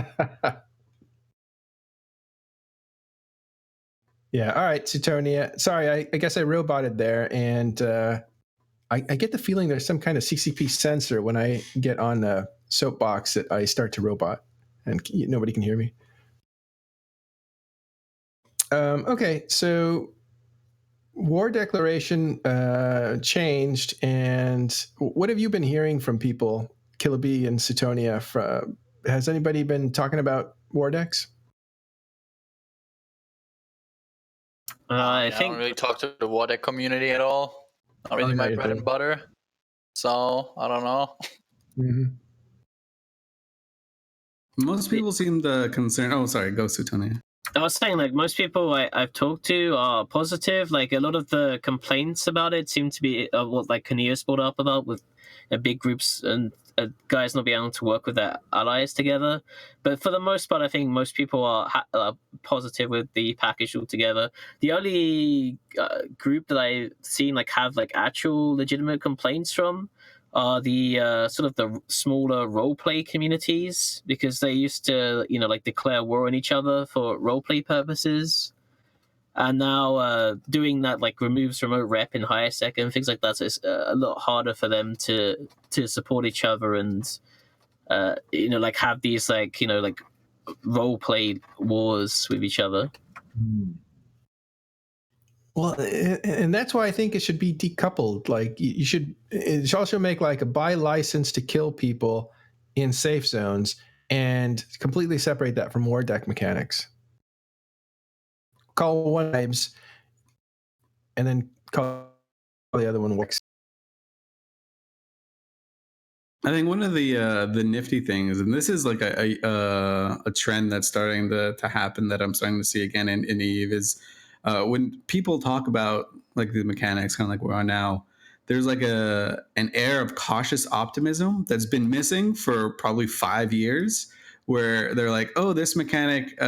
Yeah. All right, Sutonia. Sorry, I guess I roboted there, and I get the feeling there's some kind of CCP sensor when I get on the soapbox that I start to robot, and nobody can hear me. Okay, so war declaration changed, and what have you been hearing from people, Killaby and Sutonia? Has anybody been talking about war decks? I I think don't really talk to the Wadek community at all. Not really my bread and butter. So I don't know. Mm-hmm. Most people seem to concern. Oh, sorry, go Sutonia. I was saying, like, most people I've talked to are positive. Like, a lot of the complaints about it seem to be what, like, Kanea's brought up about with big groups and guys not being able to work with their allies together. But for the most part, I think most people are positive with the package altogether. The only group that I've seen, like, have, like, actual legitimate complaints from are the sort of the smaller roleplay communities, because they used to, like, declare war on each other for roleplay purposes. And now doing that, like, removes remote rep in higher sec and things like that. So it's a lot harder for them to support each other and, like, have these, like, like, roleplay wars with each other. Well, and that's why I think it should be decoupled. Like, it should also make like a buy license to kill people in safe zones and completely separate that from war deck mechanics. Call one names and then call the other one works. I think one of the nifty things, and this is like a trend that's starting to happen that I'm starting to see again in Eve, is when people talk about like the mechanics, kind of like we're on now, there's like an air of cautious optimism that's been missing for probably 5 years, where they're like, oh, this mechanic,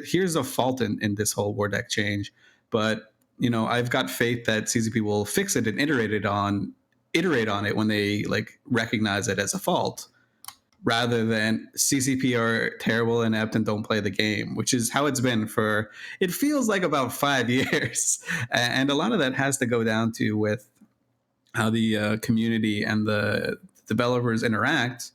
here's a fault in this whole war deck change, but I've got faith that CCP will fix it and iterate on it when they like recognize it as a fault, rather than CCP are terrible, inept, and don't play the game, which is how it's been for, it feels like, about 5 years. And a lot of that has to go down to with how the community and the developers interact.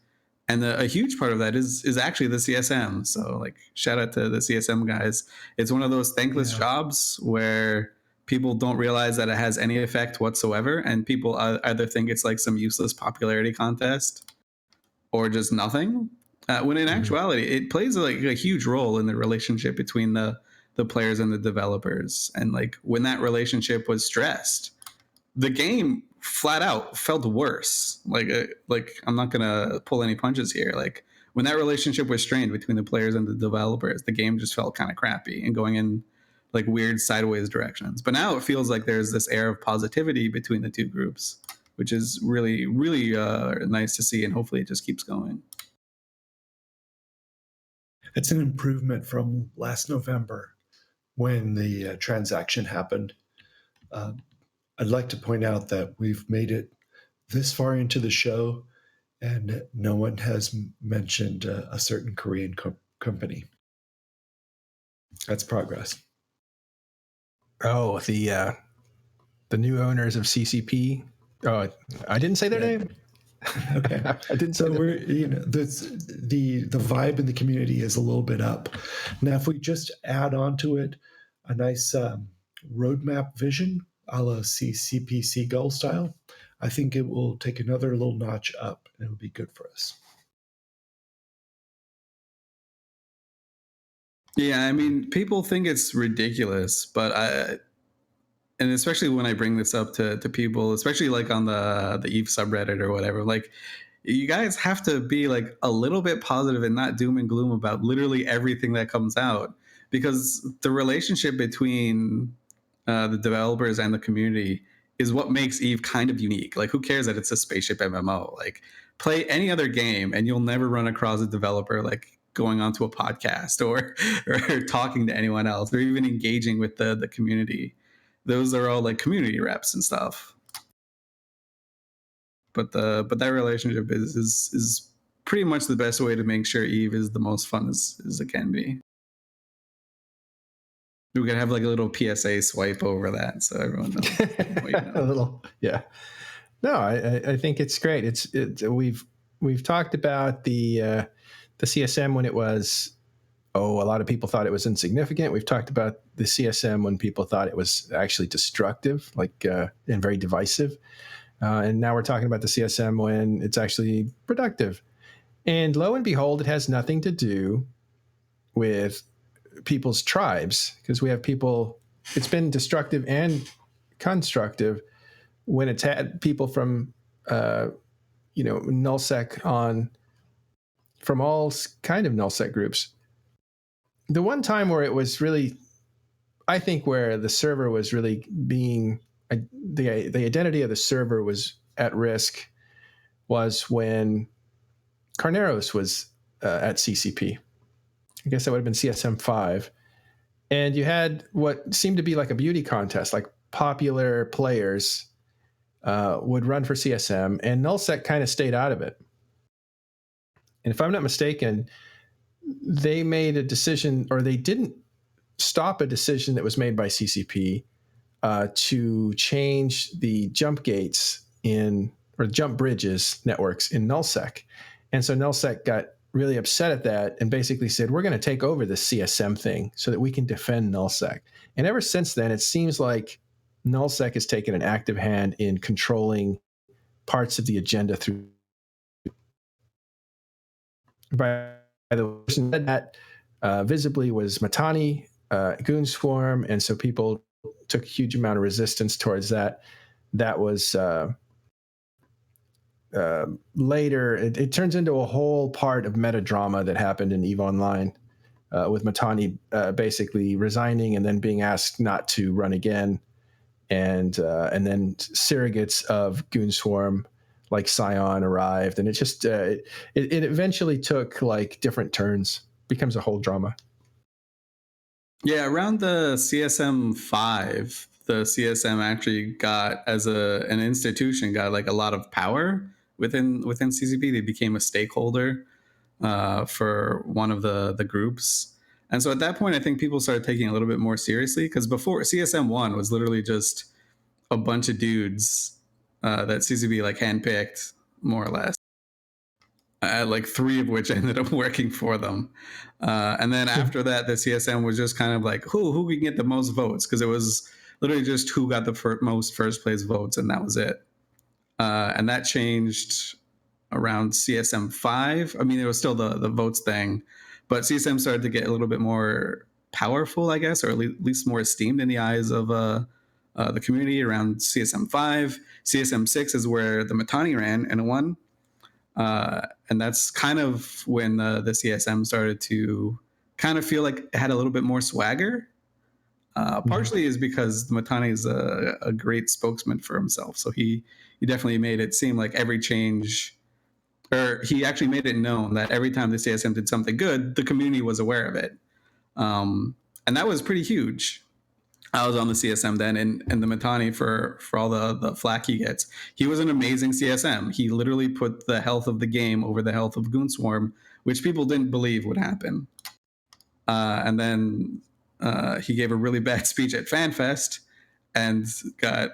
And a huge part of that is actually the CSM. So like, shout out to the CSM guys. It's one of those thankless jobs where people don't realize that it has any effect whatsoever, and people either think it's like some useless popularity contest or just nothing, when in actuality it plays like a huge role in the relationship between the players and the developers. And like, when that relationship was stressed, the game flat out felt worse. Like I'm not gonna pull any punches here. Like, when that relationship was strained between the players and the developers, the game just felt kind of crappy and going in like weird sideways directions. But now it feels like there's this air of positivity between the two groups, which is really, really nice to see, and hopefully it just keeps going. It's an improvement from last November when the transaction happened. I'd like to point out that we've made it this far into the show, and no one has mentioned a certain Korean company. That's progress. Oh, the new owners of CCP. Oh, I didn't say their name. Okay. I didn't say So we're, the vibe in the community is a little bit up. Now, if we just add on to it a nice roadmap vision a la CCP goal style, I think it will take another little notch up, and it will be good for us. Yeah, I mean, people think it's ridiculous, but and especially when I bring this up to people, especially like on the Eve subreddit or whatever, like, you guys have to be like a little bit positive and not doom and gloom about literally everything that comes out, because the relationship between the developers and the community is what makes Eve kind of unique. Like, who cares that it's a spaceship MMO? Like, play any other game and you'll never run across a developer like going onto a podcast or talking to anyone else or even engaging with the community. Those are all like community reps and stuff. But that relationship is pretty much the best way to make sure Eve is the most fun as it can be. We could have like a little PSA swipe over that so everyone knows. A little, yeah. No, I think it's great. We've talked about the CSM when it was, a lot of people thought it was insignificant. We've talked about the CSM when people thought it was actually destructive, and very divisive. And now we're talking about the CSM when it's actually productive. And lo and behold, it has nothing to do with people's tribes, because we have people. It's been destructive and constructive when it's had people from nullsec on, from all kind of nullsec groups. The one time where it was really, I think, where the server was really being, the identity of the server was at risk, was when Carneros was at CCP. I guess that would have been CSM 5. And you had what seemed to be like a beauty contest, like popular players would run for CSM, and nullsec kind of stayed out of it. And if I'm not mistaken, they made a decision, or they didn't stop a decision that was made by CCP to change the jump gates or jump bridges networks in nullsec. And so nullsec got really upset at that and basically said, we're going to take over the CSM thing so that we can defend nullsec. And ever since then, it seems like nullsec has taken an active hand in controlling parts of the agenda through. By the person that visibly was Matani, Goon Swarm, and so people took a huge amount of resistance towards that. That was later. It turns into a whole part of meta drama that happened in EVE Online, with Matani basically resigning and then being asked not to run again, and then surrogates of Goon Swarm like Scion arrived, and it just it eventually took like different turns, becomes a whole drama. Yeah, around the CSM 5, the CSM actually got, as an institution, got like a lot of power within CCP. They became a stakeholder for one of the groups. And so at that point, I think people started taking it a little bit more seriously, because before, CSM 1 was literally just a bunch of dudes that CCP like handpicked, more or less. Like 3 of which ended up working for them. And then after that, the CSM was just kind of like, who can get the most votes? Because it was literally just who got the most first place votes, and that was it. And that changed around CSM 5. I mean, it was still the votes thing, but CSM started to get a little bit more powerful, I guess, or at least more esteemed in the eyes of the community around CSM 5. CSM 6 is where the Matani ran and won. And that's kind of when the CSM started to kind of feel like it had a little bit more swagger. Partially is because Matani is a great spokesman for himself. So he definitely made it seem like every change, or he actually made it known that every time the CSM did something good, the community was aware of it. And that was pretty huge. I was on the CSM then, and the Matani, for all the flack he gets, he was an amazing CSM. He literally put the health of the game over the health of Goon Swarm, which people didn't believe would happen. And then he gave a really bad speech at FanFest and got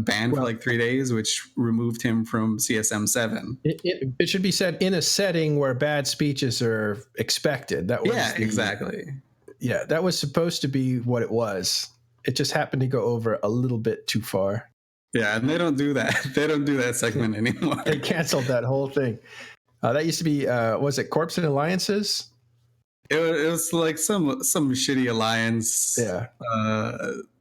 banned for like 3 days, which removed him from CSM 7. It should be said, in a setting where bad speeches are expected. That was exactly. Yeah, that was supposed to be what it was. It just happened to go over a little bit too far. Yeah, and they don't do that. They don't do that segment anymore. They canceled that whole thing. That used to be, was it Corps and Alliances? It was like some shitty alliance. Yeah.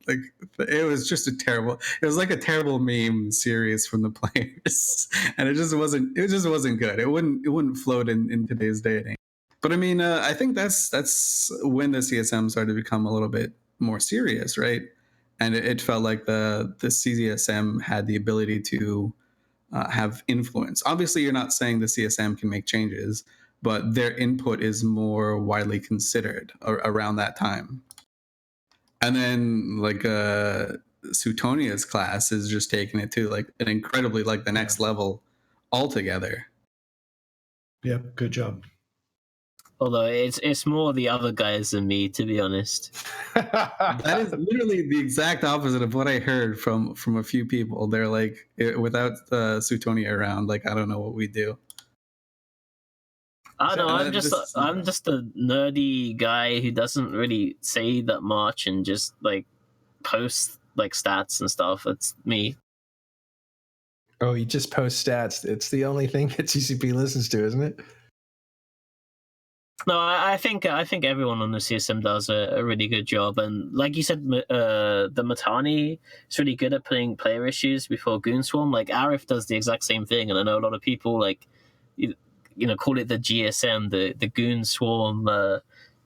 Like it was just a terrible. It was like a terrible meme series from the players, and it just wasn't good. It wouldn't float in today's day and age. But I mean, I think that's when the CSM started to become a little bit more serious, right? And it felt like the CSM had the ability to have influence. Obviously, you're not saying the CSM can make changes, but their input is more widely considered around that time. And then like Sutonia's class is just taking it to like an incredibly like the next level altogether. Yep, good job. Although it's more the other guys than me, to be honest. That is literally the exact opposite of what I heard from a few people. They're like, without Suetonia around, like, I don't know what we do. I don't know. I'm This- just a nerdy guy who doesn't really say that much and just like posts like stats and stuff. That's me. Oh, you just post stats. It's the only thing that CCP listens to, isn't it? No, I think everyone on the CSM does a really good job, and like you said, the Matani is really good at putting player issues before Goon Swarm. Like Arif does the exact same thing, and I know a lot of people like you know call it the GSM, the Goon Swarm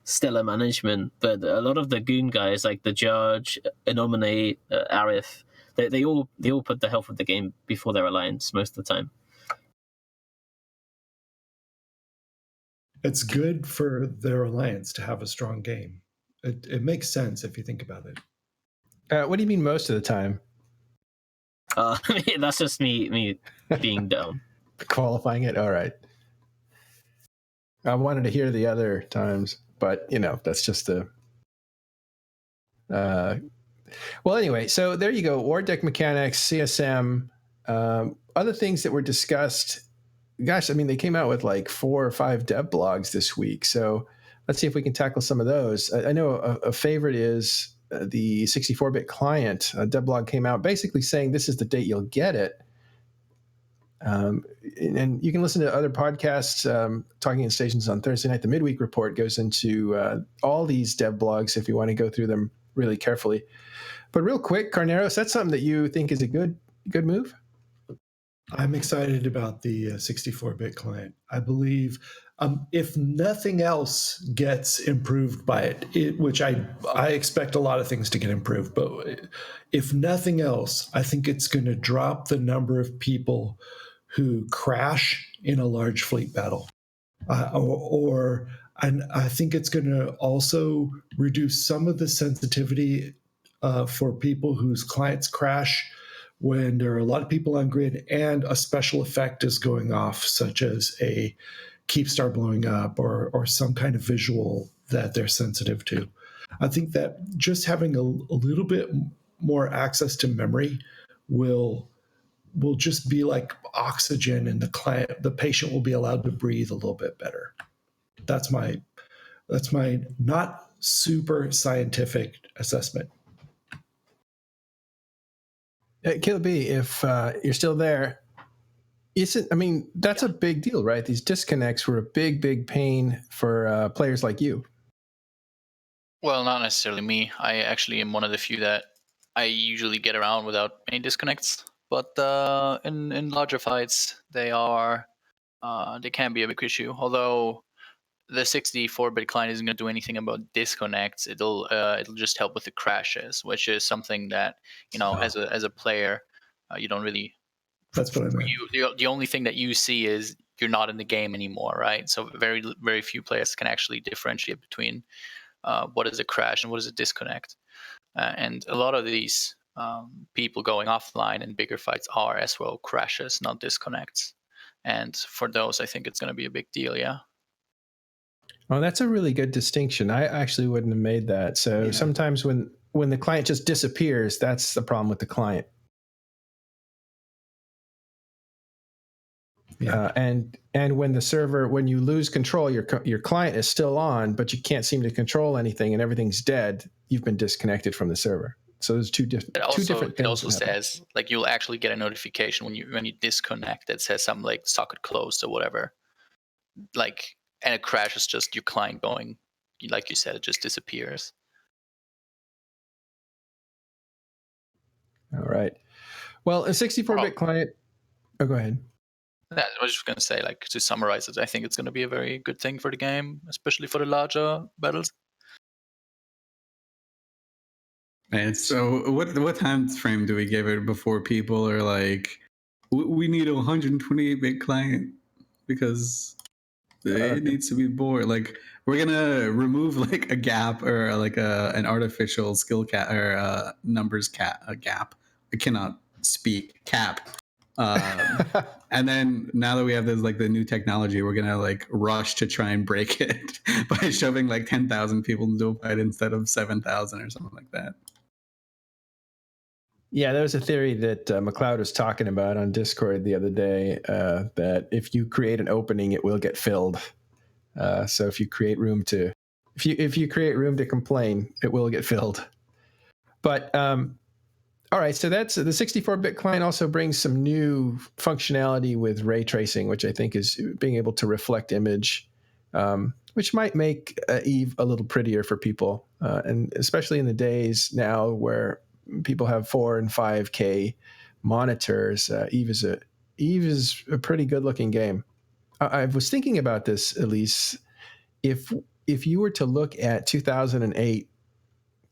stellar management. But a lot of the Goon guys, like the Judge, Anomaly, Arif, they all put the health of the game before their alliance most of the time. It's good for their alliance to have a strong game. It makes sense if you think about it. What do you mean most of the time? That's just me being dumb. Qualifying it? All right. I wanted to hear the other times, but, that's just the... well, anyway, so there you go. War deck mechanics, CSM, other things that were discussed. Gosh, I mean, they came out with like 4 or 5 dev blogs this week. So let's see if we can tackle some of those. I know a favorite is the 64-bit client. A dev blog came out basically saying this is the date you'll get it. And you can listen to other podcasts, Talking in Stations on Thursday night. The Midweek Report goes into all these dev blogs if you want to go through them really carefully. But real quick, Carneros, that's something that you think is a good move? I'm excited about the 64-bit client. I believe if nothing else gets improved by it, which I expect a lot of things to get improved, but if nothing else, I think it's going to drop the number of people who crash in a large fleet battle. And I think it's going to also reduce some of the sensitivity for people whose clients crash when there are a lot of people on grid and a special effect is going off, such as a keep star blowing up or some kind of visual that they're sensitive to. I think that just having a little bit more access to memory will just be like oxygen, and the patient will be allowed to breathe a little bit better. That's my not super scientific assessment. Killer B, if you're still there, that's a big deal, right? These disconnects were a big pain for players like you. Well, not necessarily me. I actually am one of the few that I usually get around without any disconnects. But in larger fights, they can be a big issue. Although the 64-bit client isn't going to do anything about disconnects. It'll just help with the crashes, which is something that as a player, you don't really. That's what I meant. The only thing that you see is you're not in the game anymore, right? So very very few players can actually differentiate between what is a crash and what is a disconnect. And a lot of these people going offline in bigger fights are as well crashes, not disconnects. And for those, I think it's going to be a big deal. Yeah. Oh, that's a really good distinction. I actually wouldn't have made that. So sometimes when the client just disappears, that's the problem with the client. Yeah. And when the server, when you lose control, your client is still on, but you can't seem to control anything, and everything's dead. You've been disconnected from the server. So there's two different things. It also says like you'll actually get a notification when you disconnect that says something like socket closed or whatever. Like. And a crash is just your client going, like you said, it just disappears. All right. Well, a 64-bit client. Oh, go ahead. I was just going to say, like, to summarize it, I think it's going to be a very good thing for the game, especially for the larger battles. And so, what time frame do we give it before people are like, we need a 128-bit client because it needs to be bored. Like we're gonna remove like a gap or like an artificial skill cap or numbers cap a gap. I cannot speak cap And then now that we have this, like the new technology, we're gonna like rush to try and break it by shoving like 10,000 people into a fight instead of 7,000 or something like that. Yeah, there was a theory that McLeod was talking about on Discord the other day, that if you create an opening, it will get filled. So if you create room to, if you create room to complain, it will get filled. But all right, so that's the 64-bit client also brings some new functionality with ray tracing, which I think is being able to reflect image, which might make Eve a little prettier for people, and especially in the days now where people have 4 and 5K monitors. Eve is a pretty good looking game. I was thinking about this, Elise. If you were to look at 2008,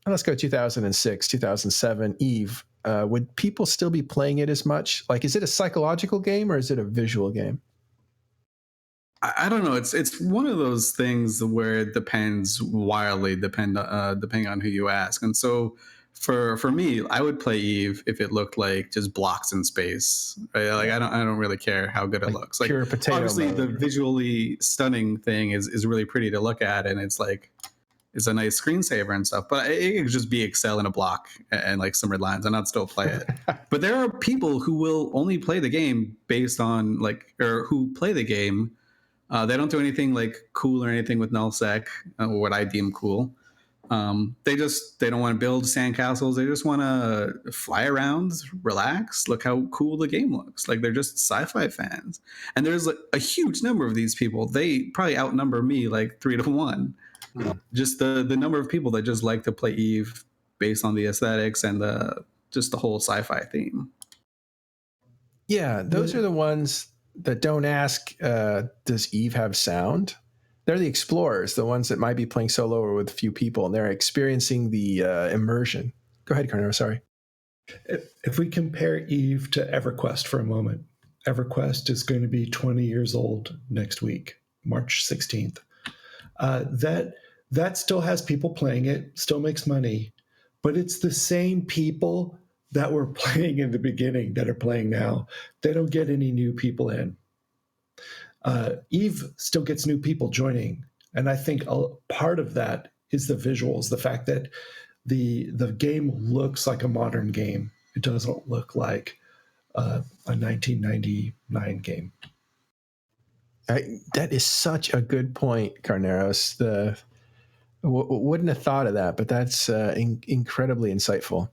let's go 2006, 2007 Eve, would people still be playing it as much? Like, is it a psychological game or is it a visual game? I don't know. It's one of those things where it depends wildly, depending on who you ask. And so for me, I would play Eve if it looked like just blocks in space. Right? Like I don't really care how good it looks. Like pure potato obviously mode. the visually stunning thing is really pretty to look at, and it's like it's a nice screensaver and stuff. But it could just be Excel in a block and like some red lines, and I'd still play it. But there are people who will only play the game based on like, or who play the game. They don't do anything like cool or anything with nullsec, or what I deem cool. They don't want to build sandcastles. They just want to fly around, relax, look how cool the game looks. Like they're just sci-fi fans. And there's like a huge number of these people. They probably outnumber me like 3 to 1. Just the number of people that just like to play Eve based on the aesthetics and the whole sci-fi theme. Yeah, those are the ones that don't ask, does Eve have sound? They're the explorers, the ones that might be playing solo or with a few people, and they're experiencing the immersion. Go ahead, Carnero, sorry. If we compare Eve to EverQuest for a moment, EverQuest is going to be 20 years old next week, March 16th. That still has people playing it, still makes money, but it's the same people that were playing in the beginning that are playing now. They don't get any new people in. Eve still gets new people joining, and I think a part of that is the visuals, the fact that the game looks like a modern game. It doesn't look like a 1999 game. That is such a good point, Carneros. Wouldn't have thought of that, but that's incredibly insightful.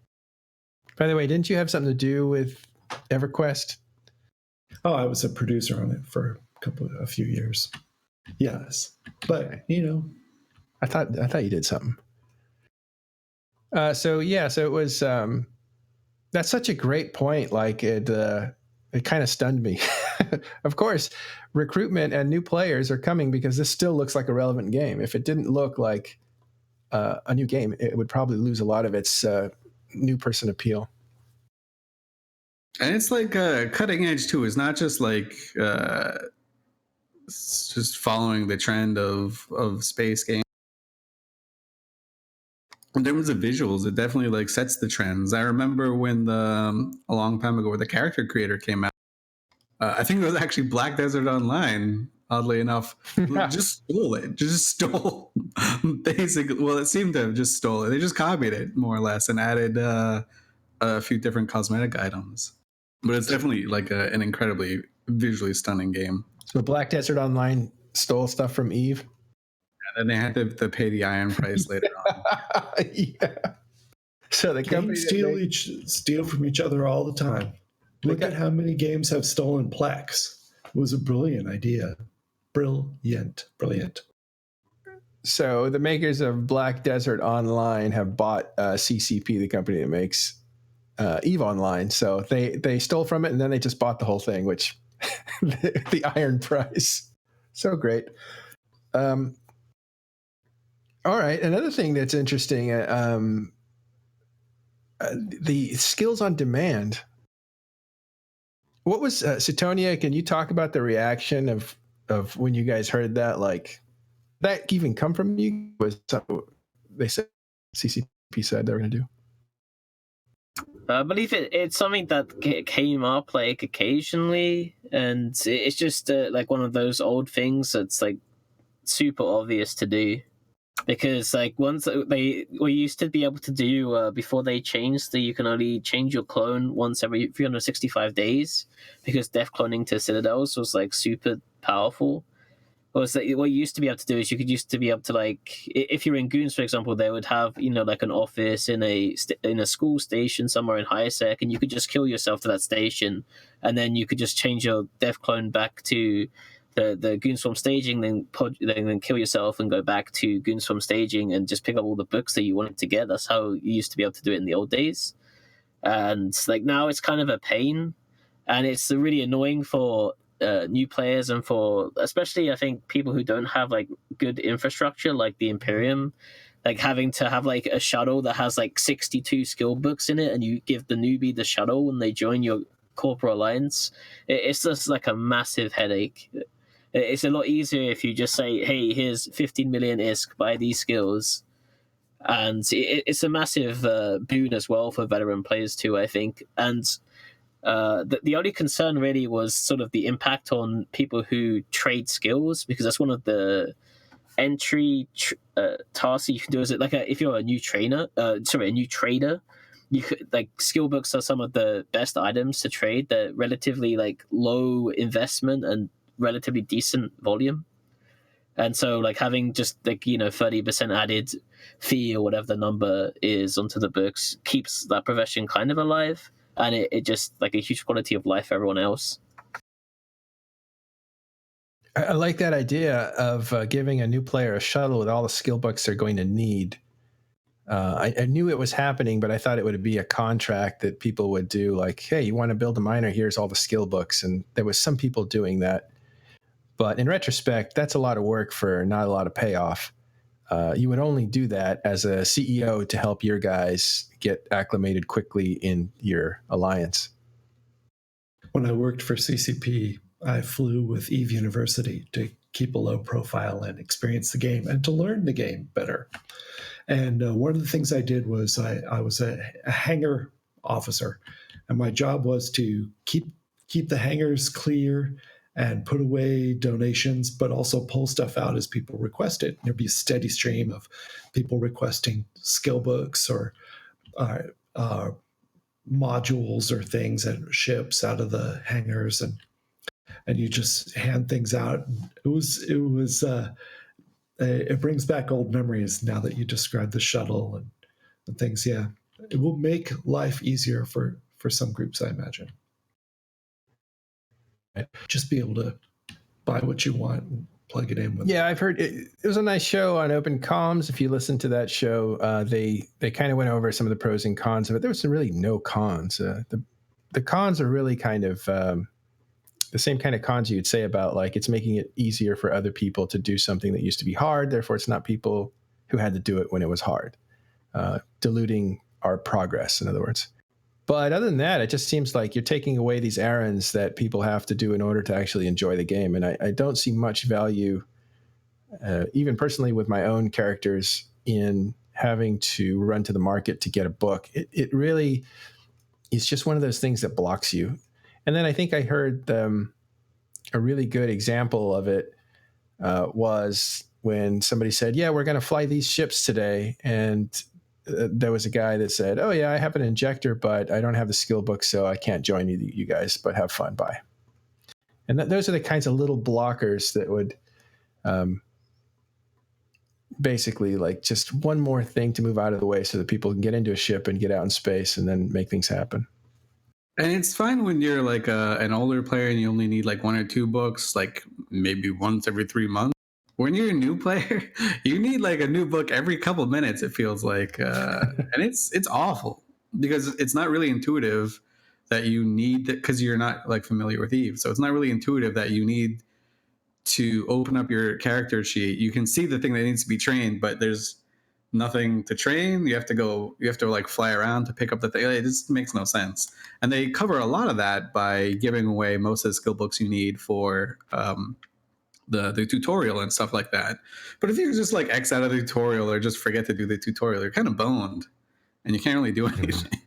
By the way, didn't you have something to do with EverQuest? Oh, I was a producer on it for a few years. Yes, but I thought you did something. So it was. That's such a great point. Like it kind of stunned me. Of course, recruitment and new players are coming because this still looks like a relevant game. If it didn't look like a new game, it would probably lose a lot of its new person appeal. And it's like cutting edge too. It's not just like it's just following the trend of space games. In terms of visuals, it definitely like sets the trends. I remember when a long time ago, where the character creator came out. I think it was actually Black Desert Online. Oddly enough, just stole it. Just stole basically. Well, it seemed to have just stole it. They just copied it more or less and added a few different cosmetic items. But it's definitely like an incredibly visually stunning game. So Black Desert Online stole stuff from Eve. And then they had to pay the iron price later on. Yeah. So the company steal from each other all the time. Look at how many games have stolen Plex. It was a brilliant idea. Brilliant. So the makers of Black Desert Online have bought CCP, the company that makes Eve Online. So they stole from it, and then they just bought the whole thing, which the iron price. So great. All right. Another thing that's interesting, the skills on demand. What was Sutonia? Can you talk about the reaction of when you guys heard that? Like, that even come from you? Was something they said CCP said they were going to do? I believe it's something that came up like occasionally, and it's just like one of those old things that's like super obvious to do. Because like once we used to be able to do before they changed that you can only change your clone once every 365 days, because death cloning to citadels was like super powerful. Was that what you used to be able to do is you could used to be able to, like, if you're in Goons, for example, they would have, you know, like an office in a school station somewhere in high sec, and you could just kill yourself to that station, and then you could just change your death clone back to the Goonswarm staging, then kill yourself and go back to Goonswarm staging and just pick up all the books that you wanted to get. That's how you used to be able to do it in the old days. And like now it's kind of a pain, and it's really annoying for new players, and for especially I think people who don't have like good infrastructure like the Imperium, like having to have like a shuttle that has like 62 skill books in it, and you give the newbie the shuttle when they join your corporate alliance. It's just like a massive headache. It's a lot easier if you just say, hey, here's 15 million ISK, buy these skills. And it's a massive boon as well for veteran players too, I think. And the only concern really was sort of the impact on people who trade skills, because that's one of the entry tasks you can do. Is it like if you're a new trader, you could, like, skill books are some of the best items to trade. They're relatively like low investment and relatively decent volume. And so like having just like, you know, 30% added fee or whatever the number is onto the books keeps that profession kind of alive. And it just like a huge quality of life for everyone else. I like that idea of giving a new player a shuttle with all the skill books they're going to need. I knew it was happening, but I thought it would be a contract that people would do, like, hey, you want to build a miner, here's all the skill books. And there was some people doing that. But in retrospect, that's a lot of work for not a lot of payoff. You would only do that as a CEO to help your guys get acclimated quickly in your alliance. When I worked for CCP, I flew with Eve University to keep a low profile and experience the game and to learn the game better. And one of the things I did was I was a hangar officer, and my job was to keep the hangars clear and put away donations, but also pull stuff out as people request it. There'd be a steady stream of people requesting skill books or modules or things and ships out of the hangars, and you just hand things out. It brings back old memories now that you describe the shuttle and things. Yeah, it will make life easier for some groups, I imagine. Just be able to buy what you want and plug it in with. Yeah, I've heard it was a nice show on Open Comms. If you listen to that show, they kind of went over some of the pros and cons of it. There was really no cons. The cons are really kind of the same kind of cons you'd say about, like, it's making it easier for other people to do something that used to be hard. Therefore, it's not people who had to do it when it was hard, diluting our progress, in other words. But other than that, it just seems like you're taking away these errands that people have to do in order to actually enjoy the game. And I don't see much value, even personally with my own characters, in having to run to the market to get a book. It really is just one of those things that blocks you. And then I think I heard a really good example of it was when somebody said, yeah, we're going to fly these ships today. And there was a guy that said, oh, yeah, I have an injector, but I don't have the skill book, so I can't join you guys, but have fun. Bye. And those are the kinds of little blockers that would basically, like, just one more thing to move out of the way so that people can get into a ship and get out in space and then make things happen. And it's fine when you're like an older player and you only need like 1 or 2 books, like maybe once every 3 months. When you're a new player, you need like a new book every couple minutes, it feels like. And it's awful because it's not really intuitive that you need that, because you're not like familiar with Eve. So it's not really intuitive that you need to open up your character sheet. You can see the thing that needs to be trained, but there's nothing to train. You have to like fly around to pick up the thing. It just makes no sense. And they cover a lot of that by giving away most of the skill books you need for the tutorial and stuff like that. But if you just like X out of the tutorial or just forget to do the tutorial, you're kind of boned and you can't really do anything.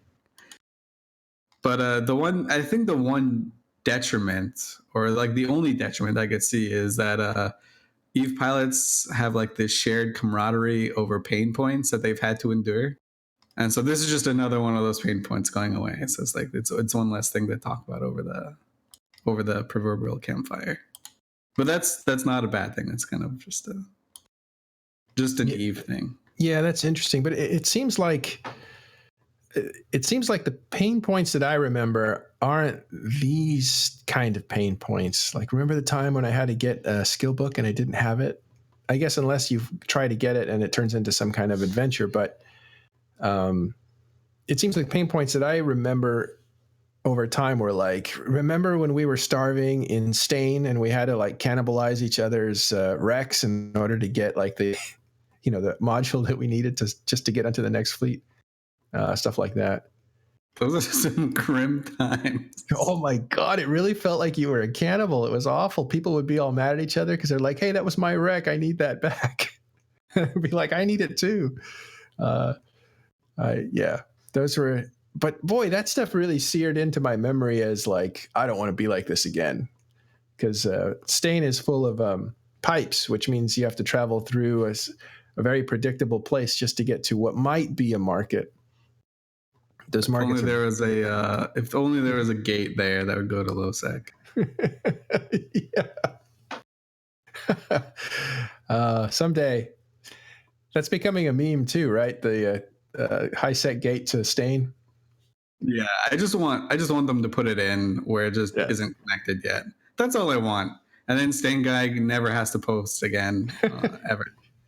But the one detriment, or like the only detriment I could see, is that Eve pilots have like this shared camaraderie over pain points that they've had to endure. And so this is just another one of those pain points going away. So it's like it's one less thing to talk about over the proverbial campfire. But that's not a bad thing. It's kind of just an Eve thing. Yeah, that's interesting. But it seems like the pain points that I remember aren't these kind of pain points. Like, remember the time when I had to get a skill book and I didn't have it? I guess unless you try to get it and it turns into some kind of adventure. But it seems like pain points that I remember over time were like, remember when we were starving in Stain and we had to like cannibalize each other's wrecks in order to get like the module that we needed to get onto the next fleet? Stuff like that. Those are some grim times. Oh my God, it really felt like you were a cannibal. It was awful. People would be all mad at each other because they're like, hey, that was my wreck. I need that back. I'd be like, I need it too. Yeah, those were, but boy, that stuff really seared into my memory as like, I don't want to be like this again. Because Stain is full of pipes, which means you have to travel through a very predictable place just to get to what might be a market. Those markets. If only there was a gate there that would go to Losec. Yeah. Someday. That's becoming a meme too, right? The high set gate to Stain. Yeah, I just want them to put it in where it just isn't connected yet. That's all I want. And then Stain guy never has to post again ever.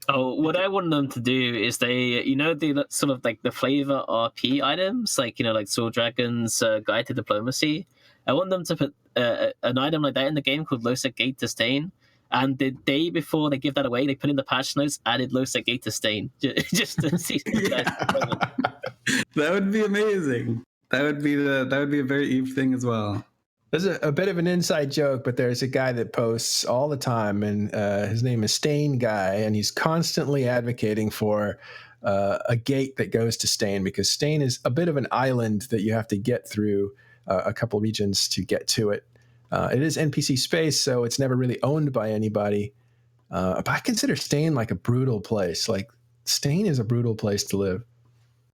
Oh, what I want them to do is the sort of like the flavor RP items, like like Sword Dragon's Guide to Diplomacy. I want them to put an item like that in the game called Losec Gate to Stain. And the day before they give that away, they put in the patch notes, added Losec Gate to Stain, just to see. That would be amazing. That would be a very Eve thing as well. There's a bit of an inside joke, but there's a guy that posts all the time, and his name is Stain Guy, and he's constantly advocating for a gate that goes to Stain, because Stain is a bit of an island that you have to get through a couple regions to get to it. It is NPC space, so it's never really owned by anybody. But I consider Stain like a brutal place. Like, Stain is a brutal place to live.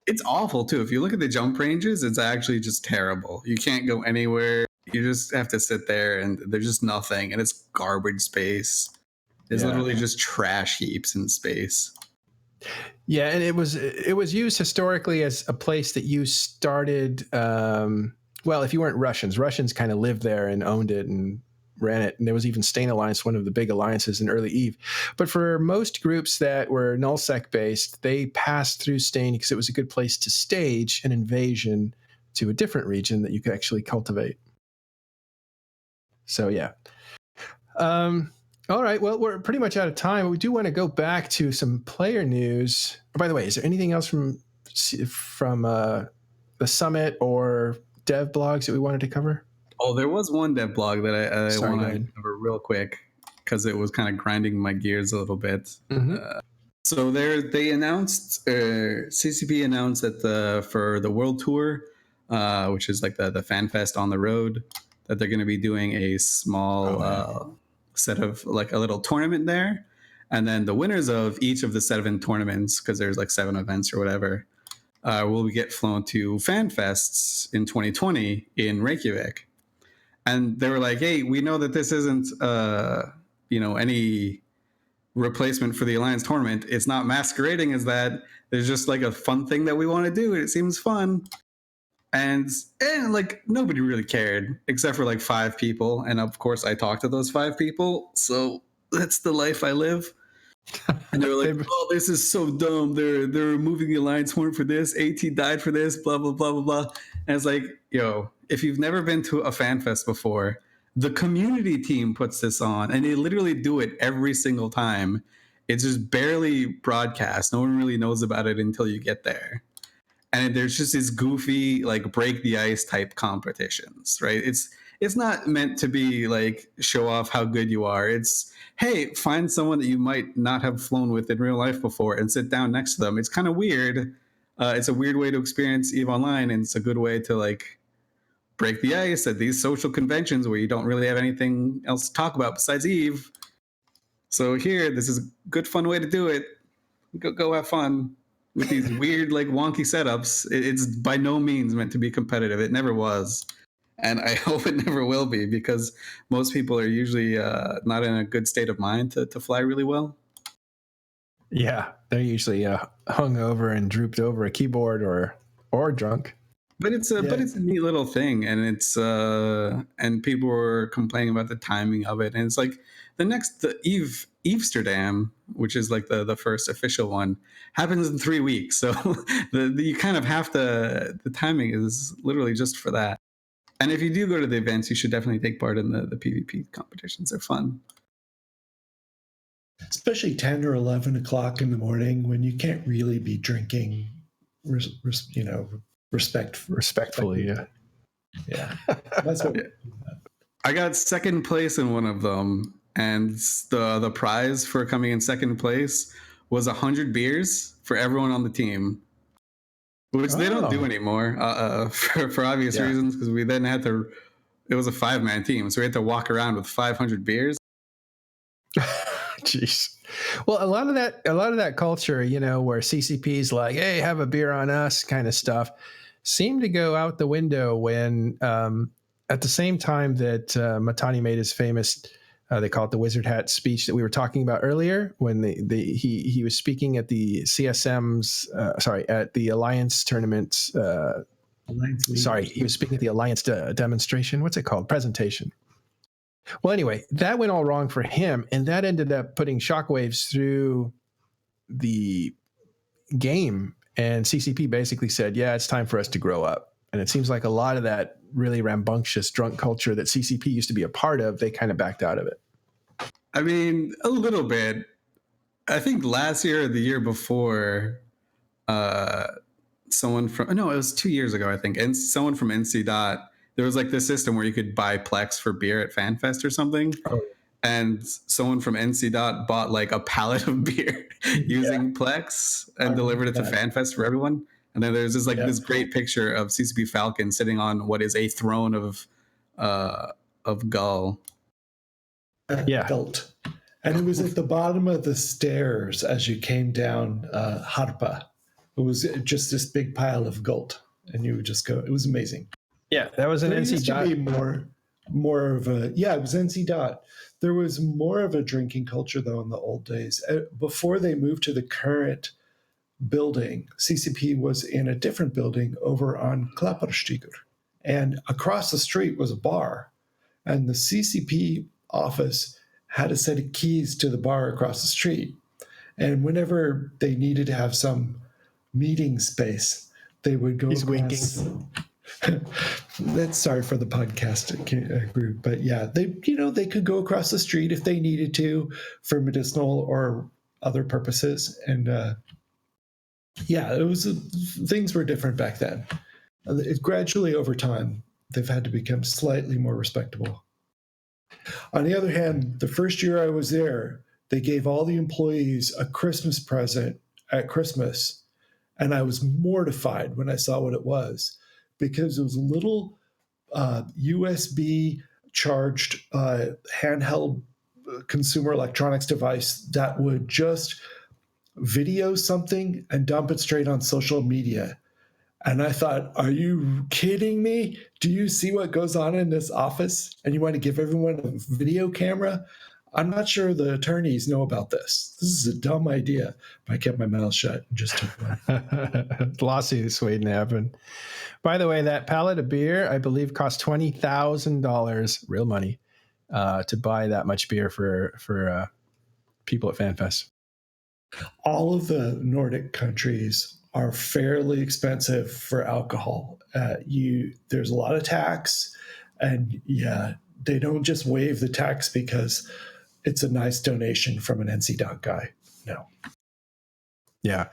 It's awful, too. If you look at the jump ranges, it's actually just terrible. You can't go anywhere. You just have to sit there, and there's just nothing, and it's garbage space. It's literally just trash heaps in space. Yeah, and it was used historically as a place that you started. Well, if you weren't Russians kind of lived there and owned it and ran it. And there was even Stain Alliance, one of the big alliances in early Eve. But for most groups that were nullsec based, they passed through Stain because it was a good place to stage an invasion to a different region that you could actually cultivate. So, yeah. All right. Well, we're pretty much out of time. We do want to go back to some player news. Oh, by the way, is there anything else from the summit or dev blogs that we wanted to cover? Oh, there was one dev blog that I want to cover real quick because it was kind of grinding my gears a little bit. Mm-hmm. So they announced, CCP announced that for the World Tour, which is like the FanFest on the road, that they're going to be doing a small set of like a little tournament there. And then the winners of each of the 7 tournaments, because there's like 7 events or whatever, will get flown to FanFests in 2020 in Reykjavik. And they were like, hey, we know that this isn't, any replacement for the Alliance tournament. It's not masquerading as that. There's just like a fun thing that we want to do. It seems fun. And like nobody really cared except for like 5 people. And of course I talked to those 5 people. So that's the life I live. And they were like, oh, this is so dumb. They're removing the Alliance horn for this. AT died for this, blah, blah, blah, blah, blah. And it's like, yo, if you've never been to a fan fest before, the community team puts this on and they literally do it every single time. It's just barely broadcast. No one really knows about it until you get there. And there's just these goofy, like break the ice type competitions, right? It's not meant to be like show off how good you are. It's, hey, find someone that you might not have flown with in real life before and sit down next to them. It's kind of weird. It's a weird way to experience EVE Online, and it's a good way to like break the ice at these social conventions where you don't really have anything else to talk about besides Eve. So here, this is a good, fun way to do it. Go have fun with these weird, like wonky setups. It's by no means meant to be competitive. It never was. And I hope it never will be, because most people are usually not in a good state of mind to fly really well. Yeah, they're usually hung over and drooped over a keyboard or drunk. But it's a neat little thing, and it's and people were complaining about the timing of it, and it's like the Amsterdam, which is like the first official one, happens in 3 weeks. So you kind of have to, the timing is literally just for that. And if you do go to the events, you should definitely take part in the PvP competitions. They're fun. Especially 10 or 11 o'clock in the morning when you can't really be drinking, Respectfully, yeah. Yeah. That's what I got second place in one of them, and the prize for coming in second place was 100 beers for everyone on the team, which they don't do anymore for obvious reasons, because we then had to. It was a 5-man team, so we had to walk around with 500 beers. Jeez. Well, a lot of that culture, where CCP's like, "Hey, have a beer on us," kind of stuff, seemed to go out the window when, at the same time that Matani made his famous, they call it the wizard hat speech that we were talking about earlier, when he was speaking at the CSM's, at the Alliance tournament. He was speaking at the Alliance demonstration. What's it called? Presentation. Well, anyway, that went all wrong for him, and that ended up putting shockwaves through the game. And CCP basically said, "Yeah, it's time for us to grow up." And it seems like a lot of that really rambunctious drunk culture that CCP used to be a part of, they kind of backed out of it. I mean, a little bit. I think last year or the year before, someone from, no, it was 2 years ago, I think, and someone from NC Dot, there was like this system where you could buy Plex for beer at FanFest or something. Oh. And someone from NC Dot bought like a pallet of beer using Plex and delivered it to FanFest for everyone. And then there's this this great picture of CCP Falcon sitting on what is a throne of Gull. Gult. And it was at the bottom of the stairs as you came down Harpa. It was just this big pile of Gult. And you would just go, it was amazing. Yeah, that was an NC Dot. Used to be more of a, it was NC Dot. There was more of a drinking culture, though, in the old days. Before they moved to the current building, CCP was in a different building over on Klapperstiger. And across the street was a bar. And the CCP office had a set of keys to the bar across the street. And whenever they needed to have some meeting space, they would go across. That's sorry for the podcast group, but yeah, they could go across the street if they needed to for medicinal or other purposes, and it was things were different back then. Gradually over time, they've had to become slightly more respectable. On the other hand, the first year I was there, they gave all the employees a Christmas present at Christmas, and I was mortified when I saw what it was. Because it was a little USB charged handheld consumer electronics device that would just video something and dump it straight on social media. And I thought, are you kidding me? Do you see what goes on in this office? And you want to give everyone a video camera? I'm not sure the attorneys know about this. This is a dumb idea. But I kept my mouth shut and just took one. Lawsuits waiting to happen. By the way, that pallet of beer, I believe, cost $20,000, real money, to buy that much beer for people at FanFest. All of the Nordic countries are fairly expensive for alcohol. There's a lot of tax, and they don't just waive the tax because it's a nice donation from an NC Dot guy. No. Yeah.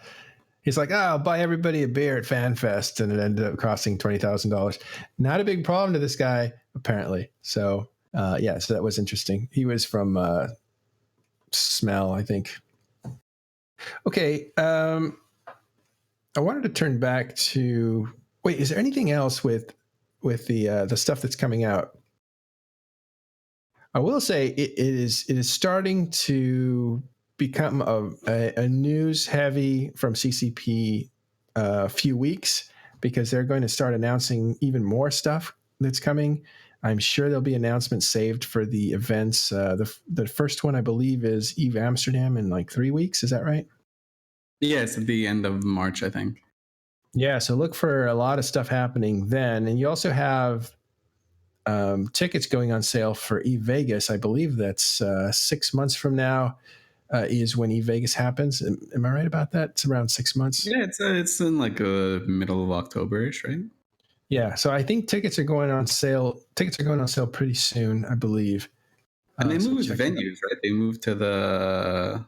He's like, I'll buy everybody a beer at FanFest, and it ended up costing $20,000. Not a big problem to this guy, apparently. So, so that was interesting. He was from Smell, I think. Okay. I wanted to turn back to, is there anything else with with the stuff that's coming out. I will say it is starting to become a news heavy from CCP few weeks, because they're going to start announcing even more stuff that's coming. I'm sure there'll be announcements saved for the events. The first one, I believe, is Eve Amsterdam in like 3 weeks. Is that right? Yeah, it's at the end of March, I think. Yeah, so look for a lot of stuff happening then. And you also have tickets going on sale for Eve Vegas. I believe that's 6 months from now is when Eve Vegas happens. Am I right about that? It's around 6 months. Yeah, it's in like middle of October-ish, right? Yeah, so I think tickets are going on sale. Tickets are going on sale pretty soon, I believe. And they So moved check venues, right? They moved to the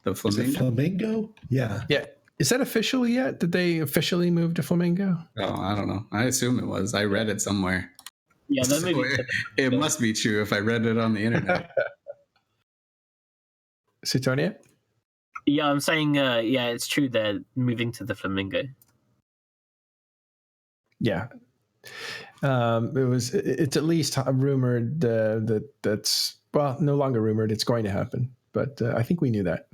Is it Flamingo. Flamingo? Yeah. Yeah. Is that official yet? Did they officially move to Flamingo? Oh, I don't know. I assume it was. I read it somewhere. Yeah, they're So moving to it must be true if I read it on the internet. Suetonia? Yeah, I'm saying, yeah, it's true. They're moving to the Flamingo. Yeah. It's at least rumored that's, well, no longer rumored. It's going to happen. But I think we knew that.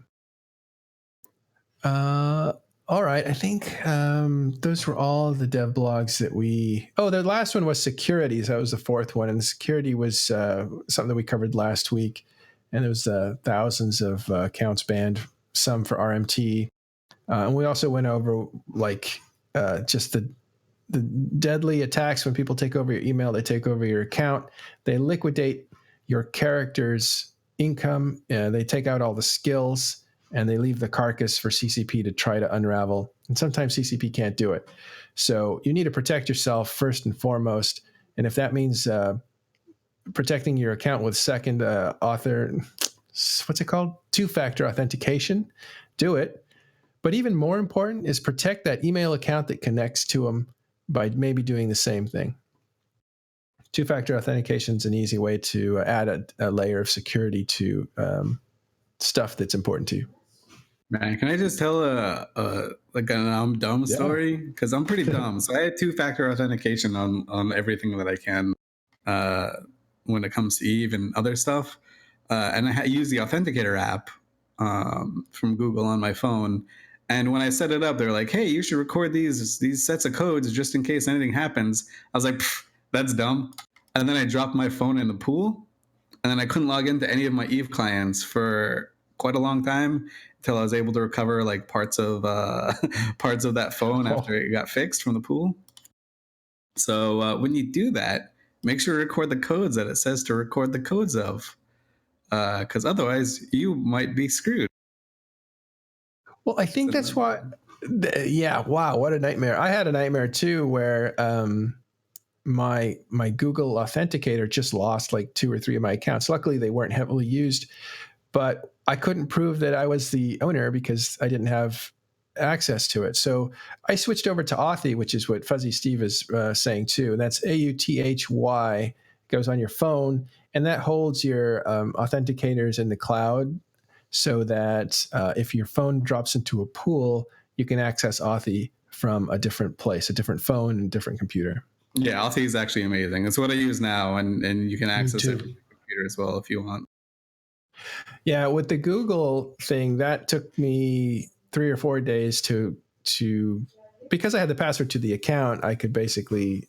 All right. I think those were all the dev blogs that the last one was securities. That was the fourth one. And security was something that we covered last week. And there was thousands of accounts banned, some for RMT. And we also went over just the deadly attacks when people take over your email, they take over your account, they liquidate your character's income, they take out all the skills, and they leave the carcass for CCP to try to unravel. And sometimes CCP can't do it. So you need to protect yourself first and foremost. And if that means protecting your account with second author, what's it called? Two-factor authentication, do it. But even more important is protect that email account that connects to them by maybe doing the same thing. Two-factor authentication is an easy way to add a layer of security to stuff that's important to you. Man, can I just tell a I'm dumb story? Because I'm pretty dumb. So I had two-factor authentication on everything that I can when it comes to Eve and other stuff. And I use the Authenticator app from Google on my phone. And when I set it up, they're like, hey, you should record these sets of codes just in case anything happens. I was like, that's dumb. And then I dropped my phone in the pool. And then I couldn't log into any of my Eve clients for quite a long time until I was able to recover like parts of that phone after it got fixed from the pool. So when you do that, make sure to record the codes that it says to record the codes of, because otherwise you might be screwed. Well, I think that's why. Yeah. Wow. What a nightmare. I had a nightmare too, where my Google Authenticator just lost like 2 or 3 of my accounts. Luckily, they weren't heavily used, but I couldn't prove that I was the owner because I didn't have access to it. So I switched over to Authy, which is what Fuzzy Steve is saying too. And that's AUTHY, goes on your phone, and that holds your authenticators in the cloud so that if your phone drops into a pool, you can access Authy from a different place, a different phone and different computer. Yeah, Authy is actually amazing. It's what I use now, and you can access it from your computer as well if you want. Yeah, with the Google thing, that took me 3 or 4 days to because I had the password to the account, I could basically